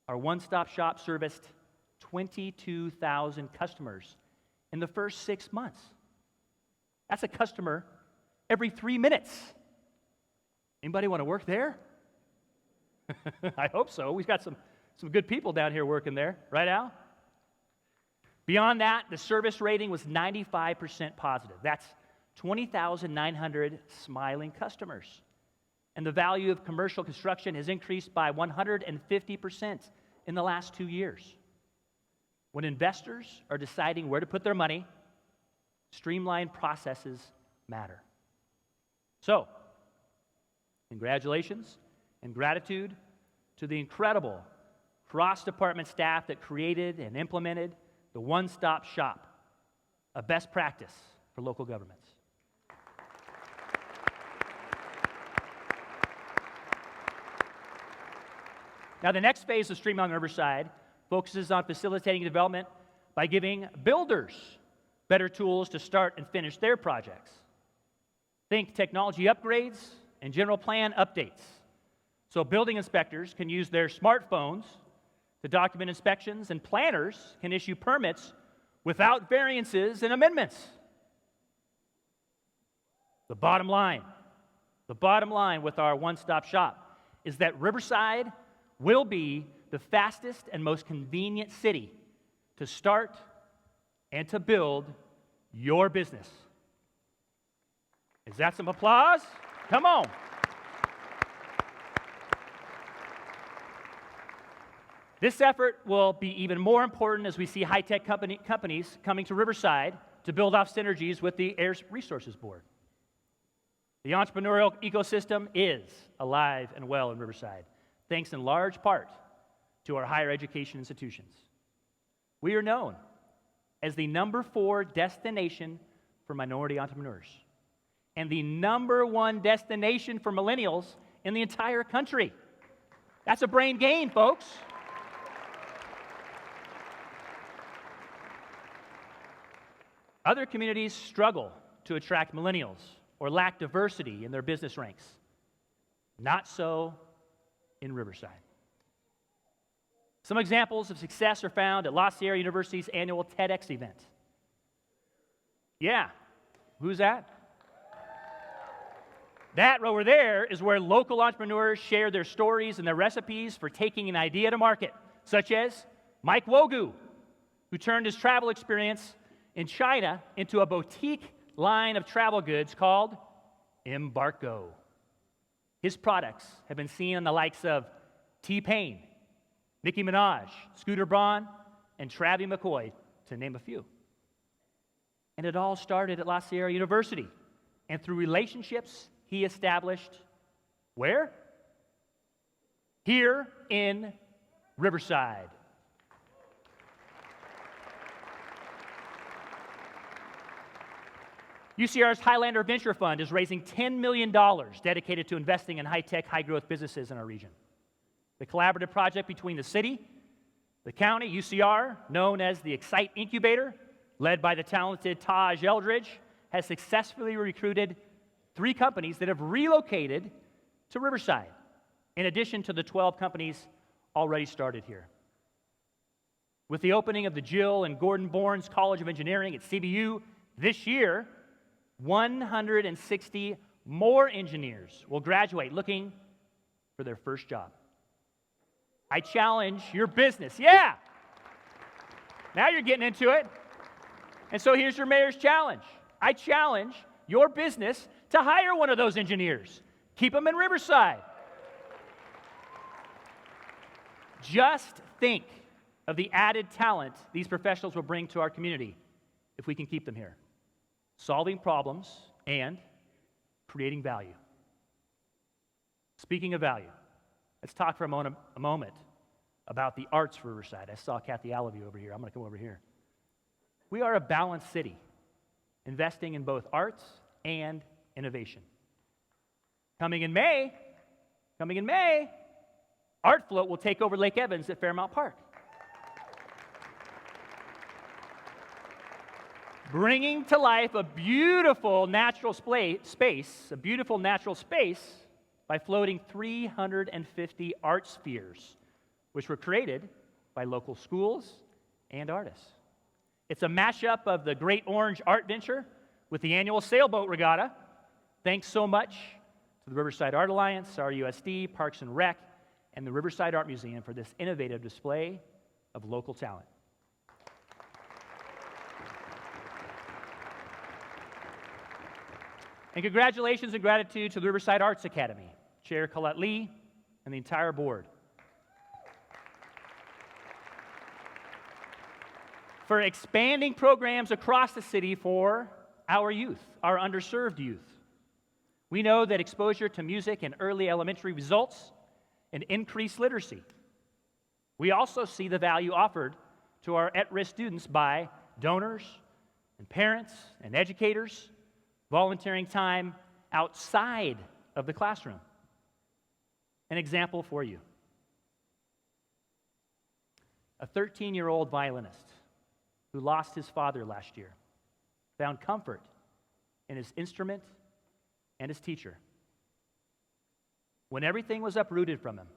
Speaker 8: our one-stop shop serviced 22,000 customers in the first 6 months. That's a customer every 3 minutes. Anybody want to work there? I hope so. We've got some good people down here working there, right, Al? Beyond that, the service rating was 95% positive. That's 20,900 smiling customers. And the value of commercial construction has increased by 150% in the last 2 years. When investors are deciding where to put their money, streamlined processes matter. So, congratulations and gratitude to the incredible cross-department staff that created and implemented the One-Stop Shop, a best practice for local governments. Now, the next phase of Streamline Riverside focuses on facilitating development by giving builders better tools to start and finish their projects. Think technology upgrades and general plan updates, so building inspectors can use their smartphones to document inspections, and planners can issue permits without variances and amendments. The bottom line with our one-stop shop is that Riverside will be the fastest and most convenient city to start and to build your business. Is that some applause? Come on. This effort will be even more important as we see high-tech companies coming to Riverside to build off synergies with the Air Resources Board. The entrepreneurial ecosystem is alive and well in Riverside, thanks in large part to our higher education institutions. We are known as the #4 destination for minority entrepreneurs and the #1 destination for millennials in the entire country. That's a brain gain, folks. Other communities struggle to attract millennials or lack diversity in their business ranks. Not so in Riverside. Some examples of success are found at La Sierra University's annual TEDx event. Yeah, who's that? That over there is where local entrepreneurs share their stories and their recipes for taking an idea to market, such as Mike Wogu, who turned his travel experience in China into a boutique line of travel goods called Embarco. His products have been seen on the likes of T-Pain, Nicki Minaj, Scooter Braun, and Travie McCoy, to name a few. And it all started at La Sierra University, and through relationships he established where? Here in Riverside. UCR's Highlander Venture Fund is raising $10 million dedicated to investing in high-tech, high-growth businesses in our region. The collaborative project between the city, the county, UCR, known as the Excite Incubator, led by the talented Taj Eldridge, has successfully recruited 3 companies that have relocated to Riverside, in addition to the 12 companies already started here. With the opening of the Jill and Gordon Bournes College of Engineering at CBU this year, 160 more engineers will graduate looking for their first job. I challenge your business. Yeah! Now you're getting into it. And so here's your mayor's challenge. I challenge your business to hire one of those engineers. Keep them in Riverside. Just think of the added talent these professionals will bring to our community if we can keep them here. Solving problems and creating value. Speaking of value, let's talk for a moment about the arts for Riverside. I saw Kathy Allavie over here. I'm going to come over here. We are a balanced city, investing in both arts and innovation. Coming in May, Art Float will take over Lake Evans at Fairmount Park. Bringing to life a beautiful natural space by floating 350 art spheres, which were created by local schools and artists. It's a mashup of the Great Orange Art Venture with the annual sailboat regatta. Thanks so much to the Riverside Art Alliance, RUSD, Parks and Rec, and the Riverside Art Museum for this innovative display of local talent. And congratulations and gratitude to the Riverside Arts Academy, Chair Colette Lee, and the entire board for expanding programs across the city for our youth, our underserved youth. We know that exposure to music in early elementary results in increased literacy. We also see the value offered to our at-risk students by donors and parents and educators volunteering time outside of the classroom. An example for you. A 13-year-old violinist who lost his father last year found comfort in his instrument and his teacher. When everything was uprooted from him,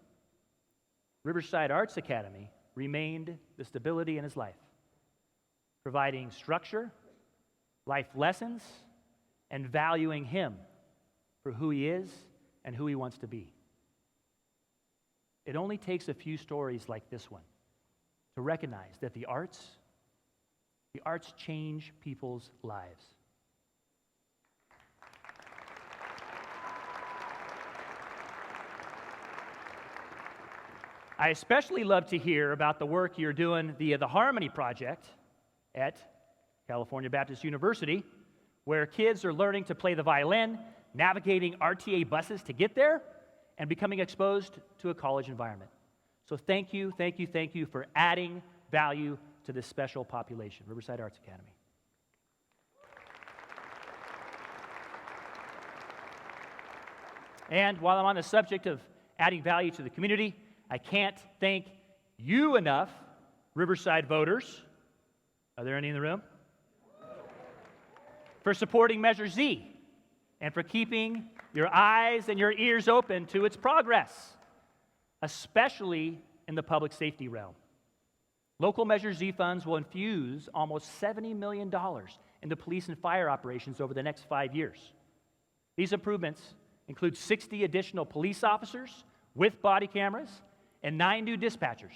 Speaker 8: Riverside Arts Academy remained the stability in his life, providing structure, life lessons, and valuing him for who he is and who he wants to be. It only takes a few stories like this one to recognize that the arts change people's lives. I especially love to hear about the work you're doing via the Harmony Project at California Baptist University, where kids are learning to play the violin, navigating RTA buses to get there, and becoming exposed to a college environment. So thank you for adding value to this special population, Riverside Arts Academy. And while I'm on the subject of adding value to the community, I can't thank you enough, Riverside voters. Are there any in the room? For supporting Measure Z and for keeping your eyes and your ears open to its progress, especially in the public safety realm. Local Measure Z funds will infuse almost $70 million into police and fire operations over the next 5 years. These improvements include 60 additional police officers with body cameras and 9 new dispatchers.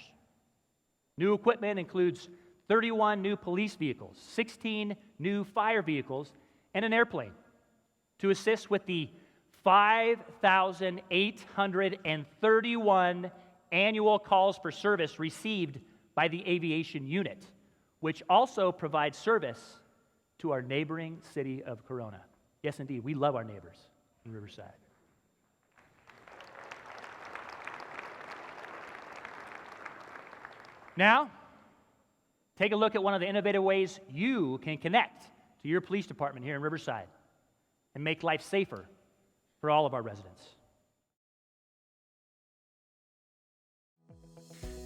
Speaker 8: New equipment includes 31 new police vehicles, 16 new fire vehicles, and an airplane to assist with the 5,831 annual calls for service received by the aviation unit, which also provides service to our neighboring city of Corona. Yes, indeed, we love our neighbors in Riverside. Now, take a look at one of the innovative ways you can connect to your police department here in Riverside and make life safer for all of our residents.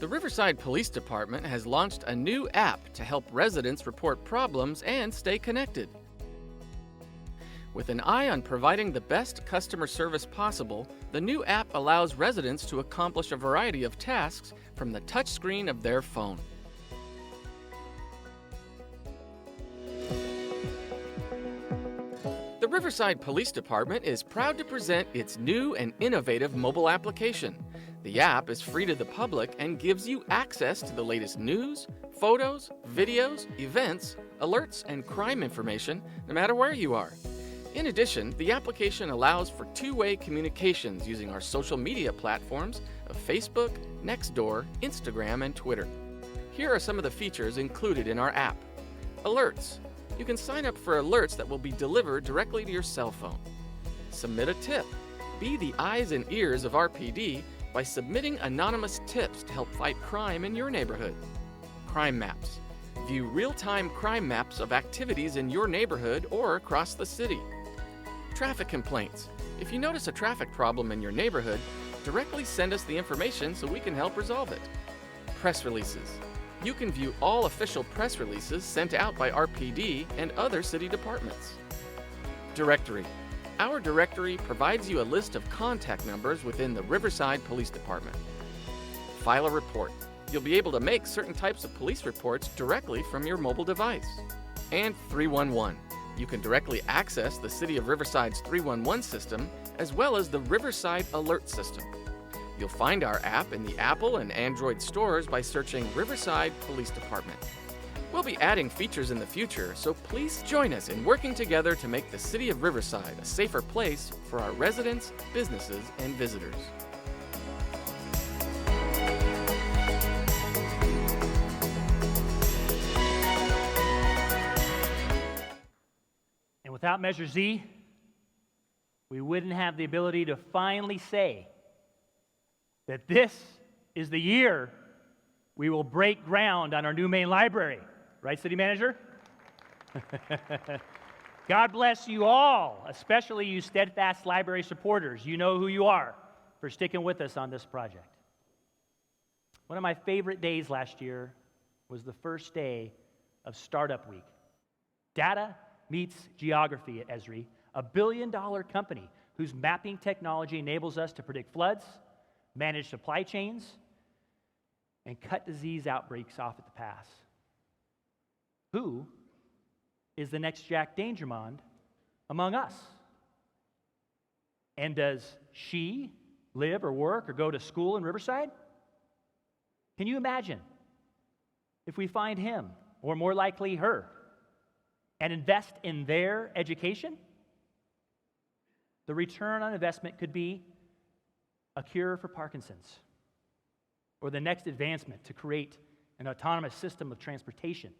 Speaker 21: The Riverside Police Department has launched a new app to help residents report problems and stay connected. With an eye on providing the best customer service possible, the new app allows residents to accomplish a variety of tasks from the touchscreen of their phone. The Riverside Police Department is proud to present its new and innovative mobile application. The app is free to the public and gives you access to the latest news, photos, videos, events, alerts, and crime information no matter where you are. In addition, the application allows for two-way communications using our social media platforms of Facebook, Nextdoor, Instagram, and Twitter. Here are some of the features included in our app. Alerts. You can sign up for alerts that will be delivered directly to your cell phone. Submit a tip. Be the eyes and ears of RPD by submitting anonymous tips to help fight crime in your neighborhood. Crime maps. View real-time crime maps of activities in your neighborhood or across the city. Traffic complaints. If you notice a traffic problem in your neighborhood, directly send us the information so we can help resolve it. Press releases. You can view all official press releases sent out by RPD and other city departments. Directory. Our directory provides you a list of contact numbers within the Riverside Police Department. File a report. You'll be able to make certain types of police reports directly from your mobile device. And 311. You can directly access the City of Riverside's 311 system as well as the Riverside Alert System. You'll find our app in the Apple and Android stores by searching Riverside Police Department. We'll be adding features in the future, so please join us in working together to make the City of Riverside a safer place for our residents, businesses, and visitors.
Speaker 8: And without Measure Z, we wouldn't have the ability to finally say that this is the year we will break ground on our new main library. Right, City Manager? God bless you all, especially you steadfast library supporters. You know who you are for sticking with us on this project. One of my favorite days last year was the first day of Startup Week. Data meets geography at Esri, a billion-dollar company whose mapping technology enables us to predict floods, manage supply chains, and cut disease outbreaks off at the pass. Who is the next Jack Dangermond among us? And does she live or work or go to school in Riverside? Can you imagine if we find him, or more likely her, and invest in their education? The return on investment could be a cure for Parkinson's, or the next advancement to create an autonomous system of transportation,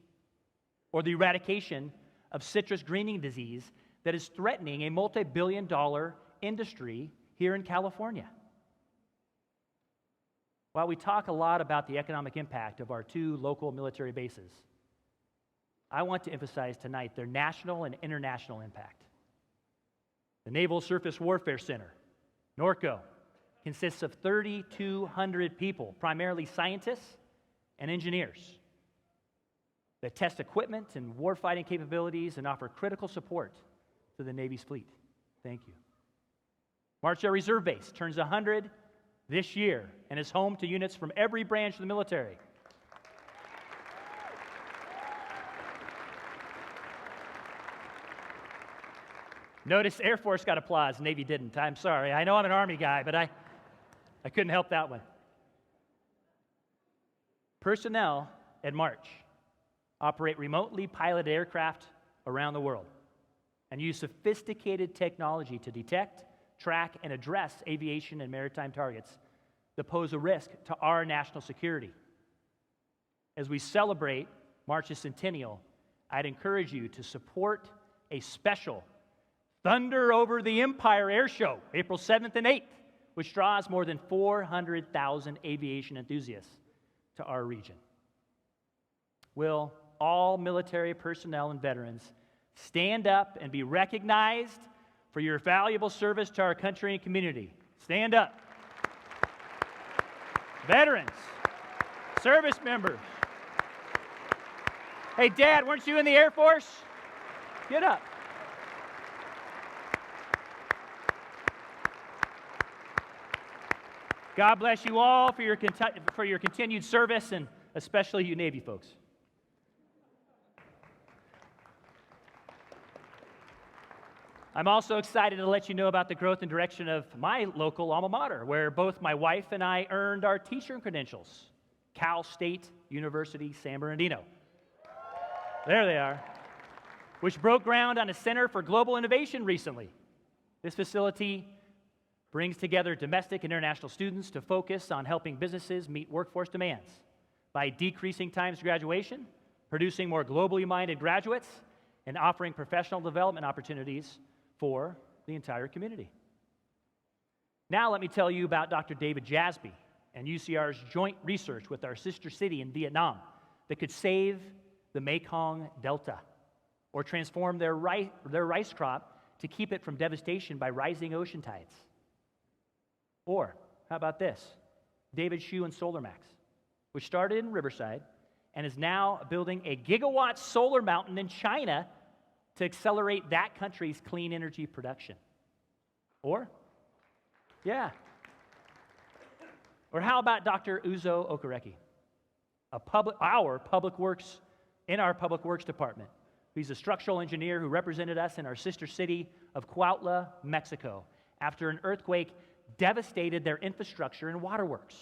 Speaker 8: or the eradication of citrus greening disease that is threatening a multi-billion-dollar industry here in California. While we talk a lot about the economic impact of our 2 local military bases, I want to emphasize tonight their national and international impact. The Naval Surface Warfare Center, NORCO, consists of 3,200 people, primarily scientists and engineers, that test equipment and warfighting capabilities and offer critical support to the Navy's fleet. Thank you. March Air Reserve Base turns 100 this year and is home to units from every branch of the military. Notice Air Force got applause, Navy didn't. I'm sorry. I know I'm an Army guy, but I couldn't help that one. Personnel at March operate remotely piloted aircraft around the world and use sophisticated technology to detect, track, and address aviation and maritime targets that pose a risk to our national security. As we celebrate March's centennial, I'd encourage you to support a special Thunder Over the Empire Air Show, April 7th and 8th, which draws more than 400,000 aviation enthusiasts to our region. Will all military personnel and veterans stand up and be recognized for your valuable service to our country and community? Stand up. Veterans, service members. Hey, Dad, weren't you in the Air Force? Get up. God bless you all for your continued service, and especially you Navy folks. I'm also excited to let you know about the growth and direction of my local alma mater, where both my wife and I earned our teacher credentials, Cal State University, San Bernardino. There they are, which broke ground on a Center for Global Innovation recently. This facility brings together domestic and international students to focus on helping businesses meet workforce demands by decreasing times to graduation, producing more globally minded graduates, and offering professional development opportunities for the entire community. Now let me tell you about Dr. David Jasby and UCR's joint research with our sister city in Vietnam that could save the Mekong Delta or transform their rice crop to keep it from devastation by rising ocean tides. Or, how about this? David Hsu and SolarMax, which started in Riverside and is now building a gigawatt solar mountain in China to accelerate that country's clean energy production. Or, or how about Dr. Uzo Okereke, our public works department. He's a structural engineer who represented us in our sister city of Cuautla, Mexico, after an earthquake devastated their infrastructure and waterworks.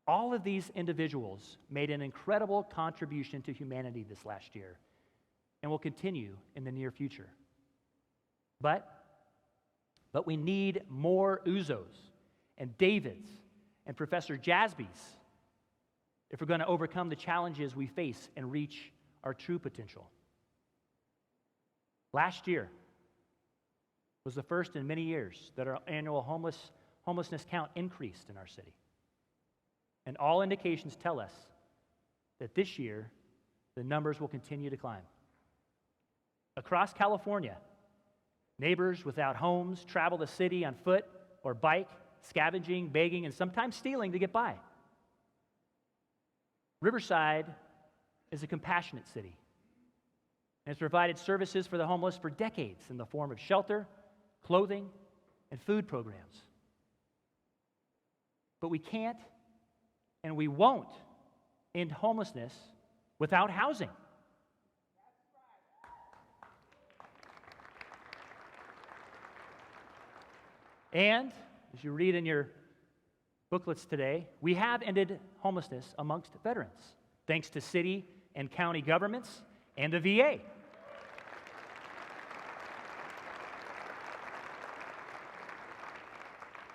Speaker 8: All of these individuals made an incredible contribution to humanity this last year and will continue in the near future. But we need more Uzos and Davids and Professor Jasbys if we're going to overcome the challenges we face and reach our true potential. Last year was the first in many years that our annual homelessness count increased in our city. And all indications tell us that this year, the numbers will continue to climb. Across California, neighbors without homes travel the city on foot or bike, scavenging, begging, and sometimes stealing to get by. Riverside is a compassionate city and has provided services for the homeless for decades in the form of shelter, clothing, and food programs. But we can't and we won't end homelessness without housing. And, as you read in your booklets today, we have ended homelessness amongst veterans, thanks to city and county governments and the VA.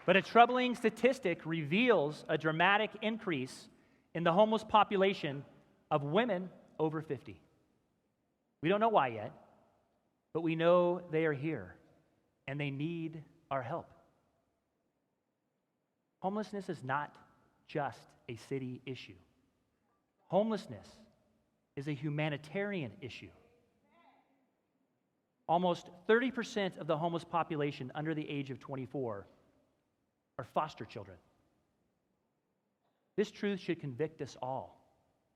Speaker 8: But a troubling statistic reveals a dramatic increase in the homeless population of women over 50. We don't know why yet, but we know they are here and they need our help. Homelessness is not just a city issue. Homelessness is a humanitarian issue. Almost 30% of the homeless population under the age of 24 are foster children. This truth should convict us all,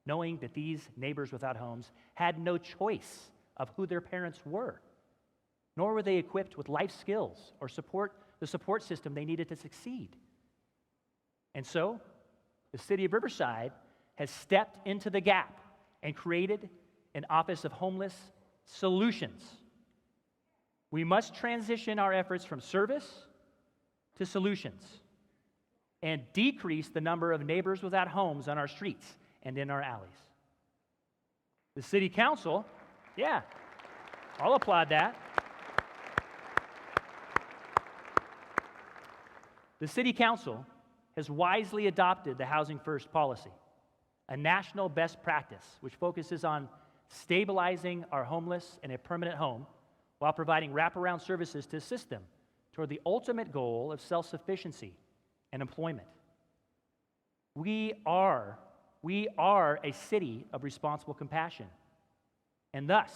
Speaker 8: knowing that these neighbors without homes had no choice of who their parents were, nor were they equipped with life skills or the support system they needed to succeed. And so, the city of Riverside has stepped into the gap and created an Office of Homeless Solutions. We must transition our efforts from service to solutions and decrease the number of neighbors without homes on our streets and in our alleys. The City Council, yeah, I'll applaud that. The City Council has wisely adopted the Housing First policy, a national best practice which focuses on stabilizing our homeless in a permanent home while providing wraparound services to assist them toward the ultimate goal of self-sufficiency and employment. We are a city of responsible compassion, and thus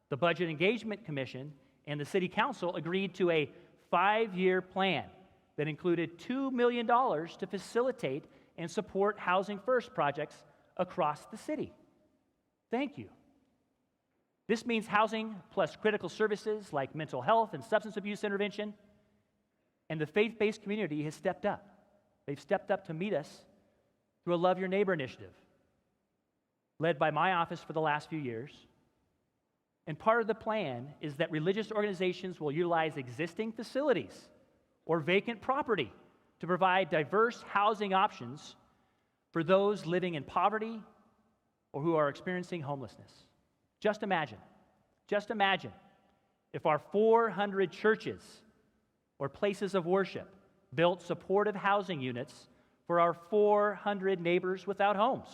Speaker 8: the Budget Engagement Commission and the City Council agreed to a 5-year plan that included $2 million to facilitate and support Housing First projects across the city. Thank you. This means housing plus critical services like mental health and substance abuse intervention, and the faith-based community has stepped up. They've stepped up to meet us through a Love Your Neighbor initiative, led by my office for the last few years. And part of the plan is that religious organizations will utilize existing facilities or vacant property to provide diverse housing options for those living in poverty or who are experiencing homelessness. Just imagine if our 400 churches or places of worship built supportive housing units for our 400 neighbors without homes.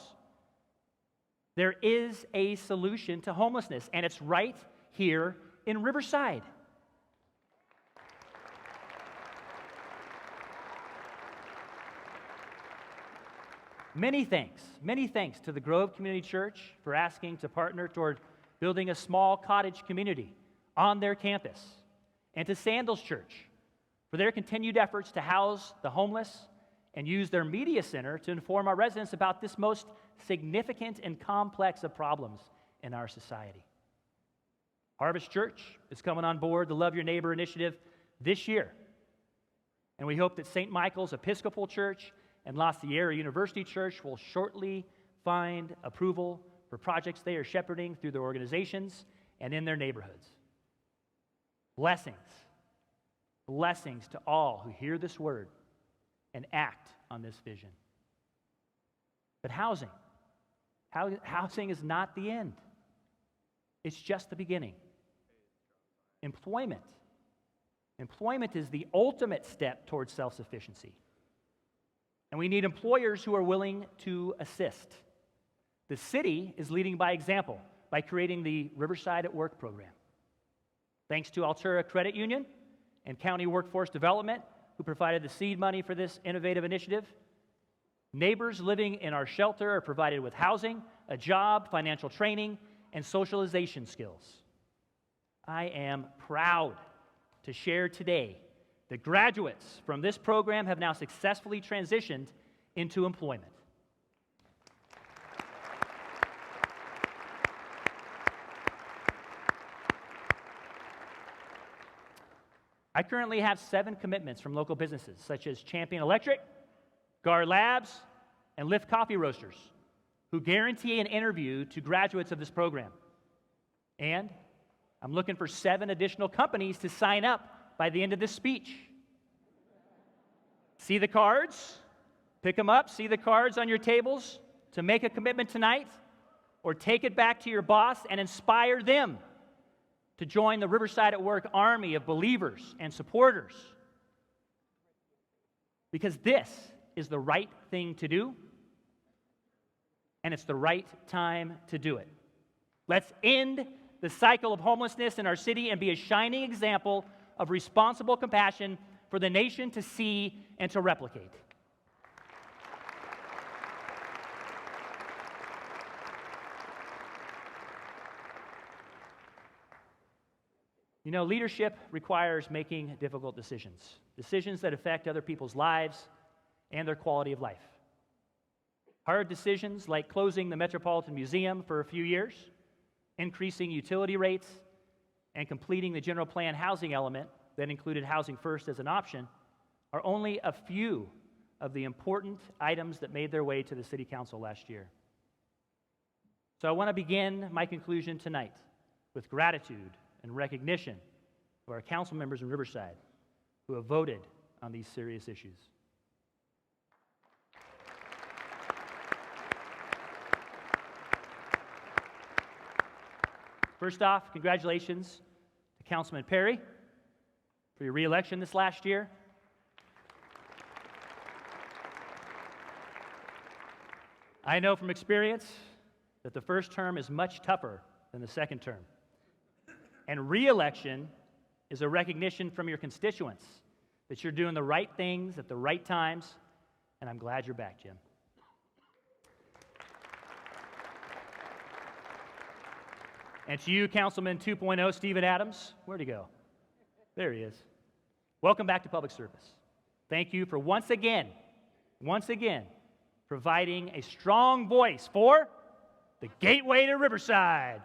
Speaker 8: There is a solution to homelessness, and it's right here in Riverside. Many thanks to the Grove Community Church for asking to partner toward building a small cottage community on their campus, and to Sandals Church for their continued efforts to house the homeless and use their media center to inform our residents about this most significant and complex of problems in our society. Harvest Church is coming on board the Love Your Neighbor initiative this year, and we hope that St. Michael's Episcopal Church and La Sierra University Church will shortly find approval for projects they are shepherding through their organizations and in their neighborhoods. Blessings to all who hear this word and act on this vision. But housing is not the end. It's just the beginning. Employment is the ultimate step towards self-sufficiency. And we need employers who are willing to assist. The city is leading by example by creating the Riverside at Work program. Thanks to Altura Credit Union and County Workforce Development, who provided the seed money for this innovative initiative, neighbors living in our shelter are provided with housing, a job, financial training, and socialization skills. I am proud to share today that graduates from this program have now successfully transitioned into employment. I currently have 7 commitments from local businesses such as Champion Electric, Guard Labs, and Lift Coffee Roasters, who guarantee an interview to graduates of this program. And I'm looking for 7 additional companies to sign up by the end of this speech. See the cards? Pick them up. See the cards on your tables to make a commitment tonight, or take it back to your boss and inspire them to join the Riverside at Work army of believers and supporters. because this is the right thing to do, and it's the right time to do it. Let's end the cycle of homelessness in our city and be a shining example of responsible compassion for the nation to see and to replicate. You know, leadership requires making difficult decisions, decisions that affect other people's lives and their quality of life. Hard decisions like closing the Metropolitan Museum for a few years, increasing utility rates, and completing the general plan housing element that included housing first as an option are only a few of the important items that made their way to the City Council last year. So I want to begin my conclusion tonight with gratitude and recognition of our council members in Riverside who have voted on these serious issues. First off, congratulations to Councilman Perry for your re-election this last year. I know from experience that the first term is much tougher than the second term. And re-election is a recognition from your constituents that you're doing the right things at the right times, and I'm glad you're back, Jim. And to you, Councilman 2.0, Stephen Adams, where'd he go? There he is. Welcome back to public service. Thank you for once again, providing a strong voice for the Gateway to Riverside.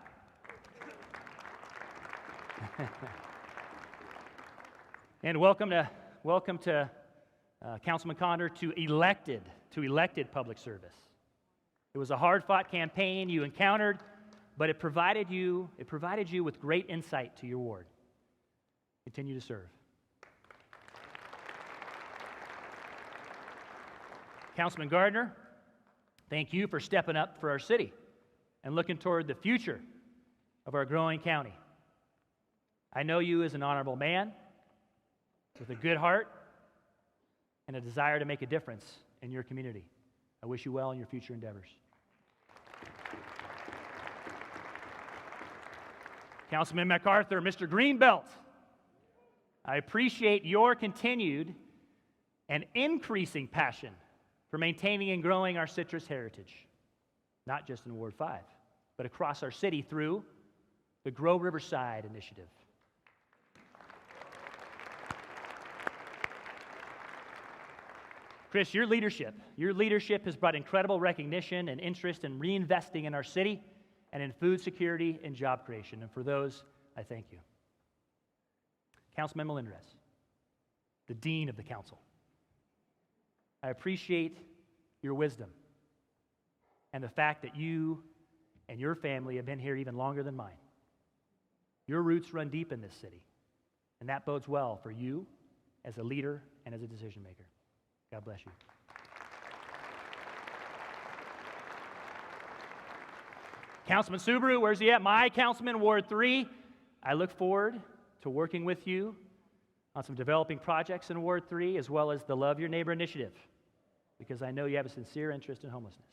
Speaker 8: And welcome to Councilman Condor to elected public service. It was a hard-fought campaign you encountered, but it provided you with great insight to your ward. Continue to serve. Councilman Gardner, thank you for stepping up for our city and looking toward the future of our growing county. I know you as an honorable man with a good heart and a desire to make a difference in your community. I wish you well in your future endeavors. Councilman MacArthur, Mr. Greenbelt, I appreciate your continued and increasing passion for maintaining and growing our citrus heritage, not just in Ward 5, but across our city through the Grow Riverside initiative. Chris, your leadership has brought incredible recognition and interest in reinvesting in our city and in food security and job creation. And for those, I thank you. Councilman Melendrez, the Dean of the Council, I appreciate your wisdom and the fact that you and your family have been here even longer than mine. Your roots run deep in this city, and that bodes well for you as a leader and as a decision maker. God bless you. Councilman Subaru, where's he at? My councilman, Ward 3. I look forward to working with you on some developing projects in Ward 3, as well as the Love Your Neighbor initiative, because I know you have a sincere interest in homelessness.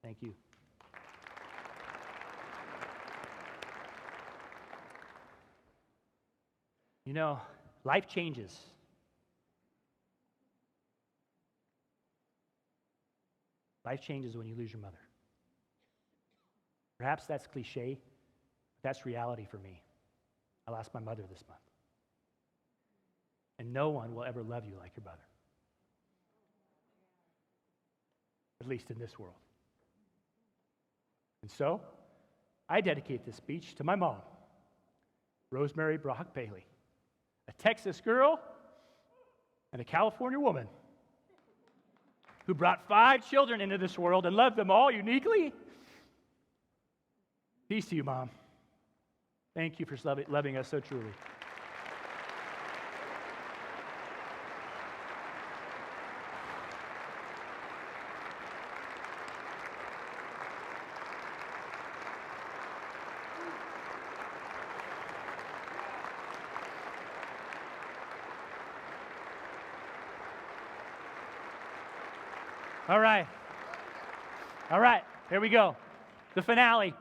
Speaker 8: Thank you. You know, life changes. Life changes when you lose your mother. Perhaps that's cliche, but that's reality for me. I lost my mother this month. And no one will ever love you like your mother. At least in this world. And so, I dedicate this speech to my mom, Rosemary Brock Bailey, a Texas girl and a California woman who brought 5 children into this world and loved them all uniquely. Peace to you, Mom. Thank you for loving us so truly. All right. All right, here we go. The finale.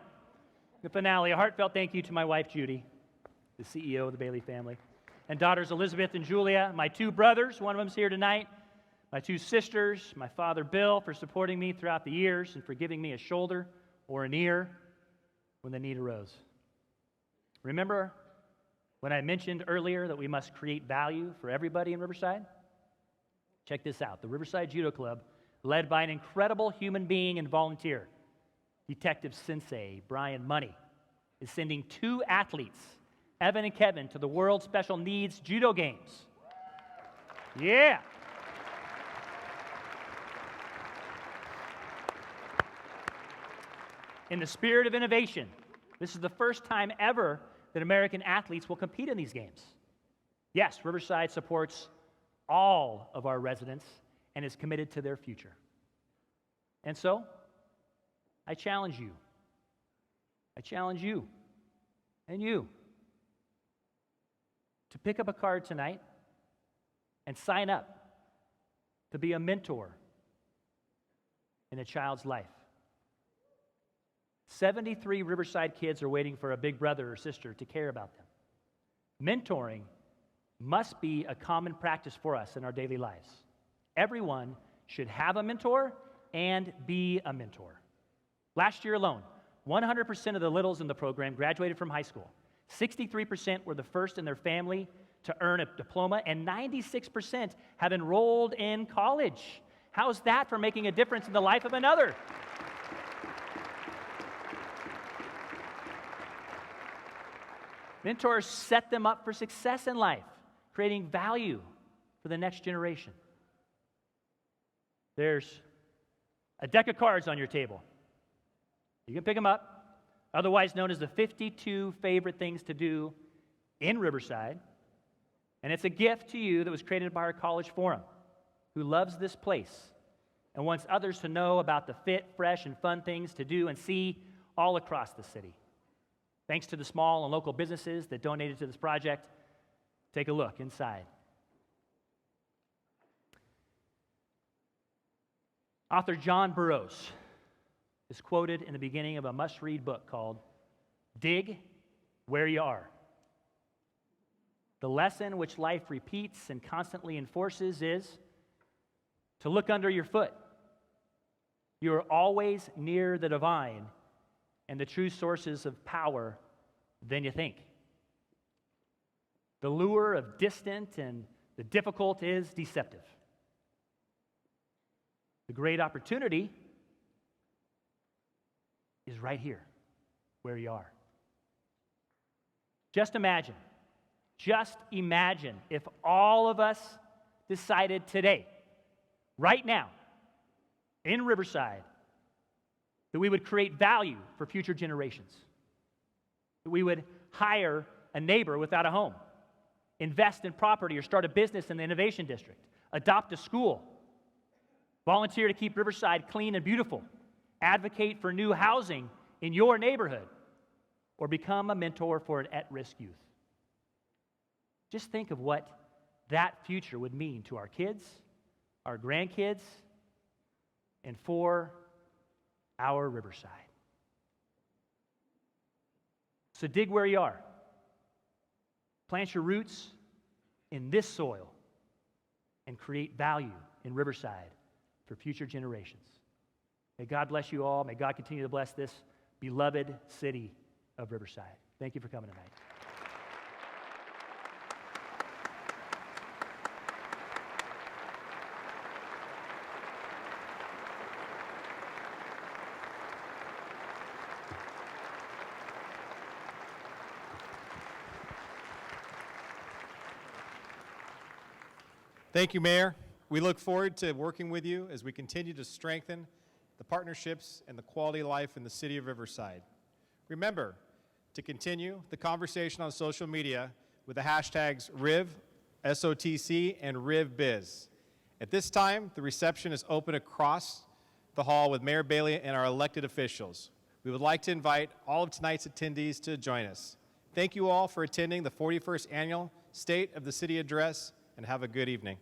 Speaker 8: The finale. A heartfelt thank you to my wife, Judy, the CEO of the Bailey family, and daughters Elizabeth and Julia, my two brothers, one of them's here tonight, my two sisters, my father, Bill, for supporting me throughout the years and for giving me a shoulder or an ear when the need arose. Remember when I mentioned earlier that we must create value for everybody in Riverside? Check this out. The Riverside Judo Club, led by an incredible human being and volunteer, Detective Sensei Brian Money, is sending 2 athletes, Evan and Kevin, to the World Special Needs Judo Games. Yeah. In the spirit of innovation, this is the first time ever that American athletes will compete in these games. Yes, Riverside supports all of our residents and is committed to their future. And so, I challenge you and you to pick up a card tonight and sign up to be a mentor in a child's life. 73 Riverside kids are waiting for a big brother or sister to care about them. Mentoring must be a common practice for us in our daily lives. Everyone should have a mentor and be a mentor. Last year alone, 100% of the littles in the program graduated from high school. 63% were the first in their family to earn a diploma, and 96% have enrolled in college. How's that for making a difference in the life of another? Mentors set them up for success in life, creating value for the next generation. There's a deck of cards on your table. You can pick them up, otherwise known as the 52 favorite things to do in Riverside. And it's a gift to you that was created by our College Forum, who loves this place and wants others to know about the fit, fresh, and fun things to do and see all across the city. Thanks to the small and local businesses that donated to this project. Take a look inside. Author John Burroughs is quoted in the beginning of a must-read book called Dig Where You Are. The lesson which life repeats and constantly enforces is to look under your foot. You are always near the divine and the true sources of power than you think. The lure of distant and the difficult is deceptive. The great opportunity is right here, where you are. Just imagine if all of us decided today, right now, in Riverside, that we would create value for future generations, that we would hire a neighbor without a home, invest in property or start a business in the Innovation District, adopt a school, volunteer to keep Riverside clean and beautiful, advocate for new housing in your neighborhood, or become a mentor for an at-risk youth. Just think of what that future would mean to our kids, our grandkids, and for our Riverside. So dig where you are. Plant your roots in this soil and create value in Riverside for future generations. May God bless you all. May God continue to bless this beloved city of Riverside. Thank you for coming tonight.
Speaker 1: Thank you, Mayor. We look forward to working with you as we continue to strengthen the partnerships and the quality of life in the city of Riverside. Remember to continue the conversation on social media with the hashtags RivSOTC and RivBiz. At this time, the reception is open across the hall with Mayor Bailey and our elected officials. We would like to invite all of tonight's attendees to join us. Thank you all for attending the 41st Annual State of the City Address, and have a good evening.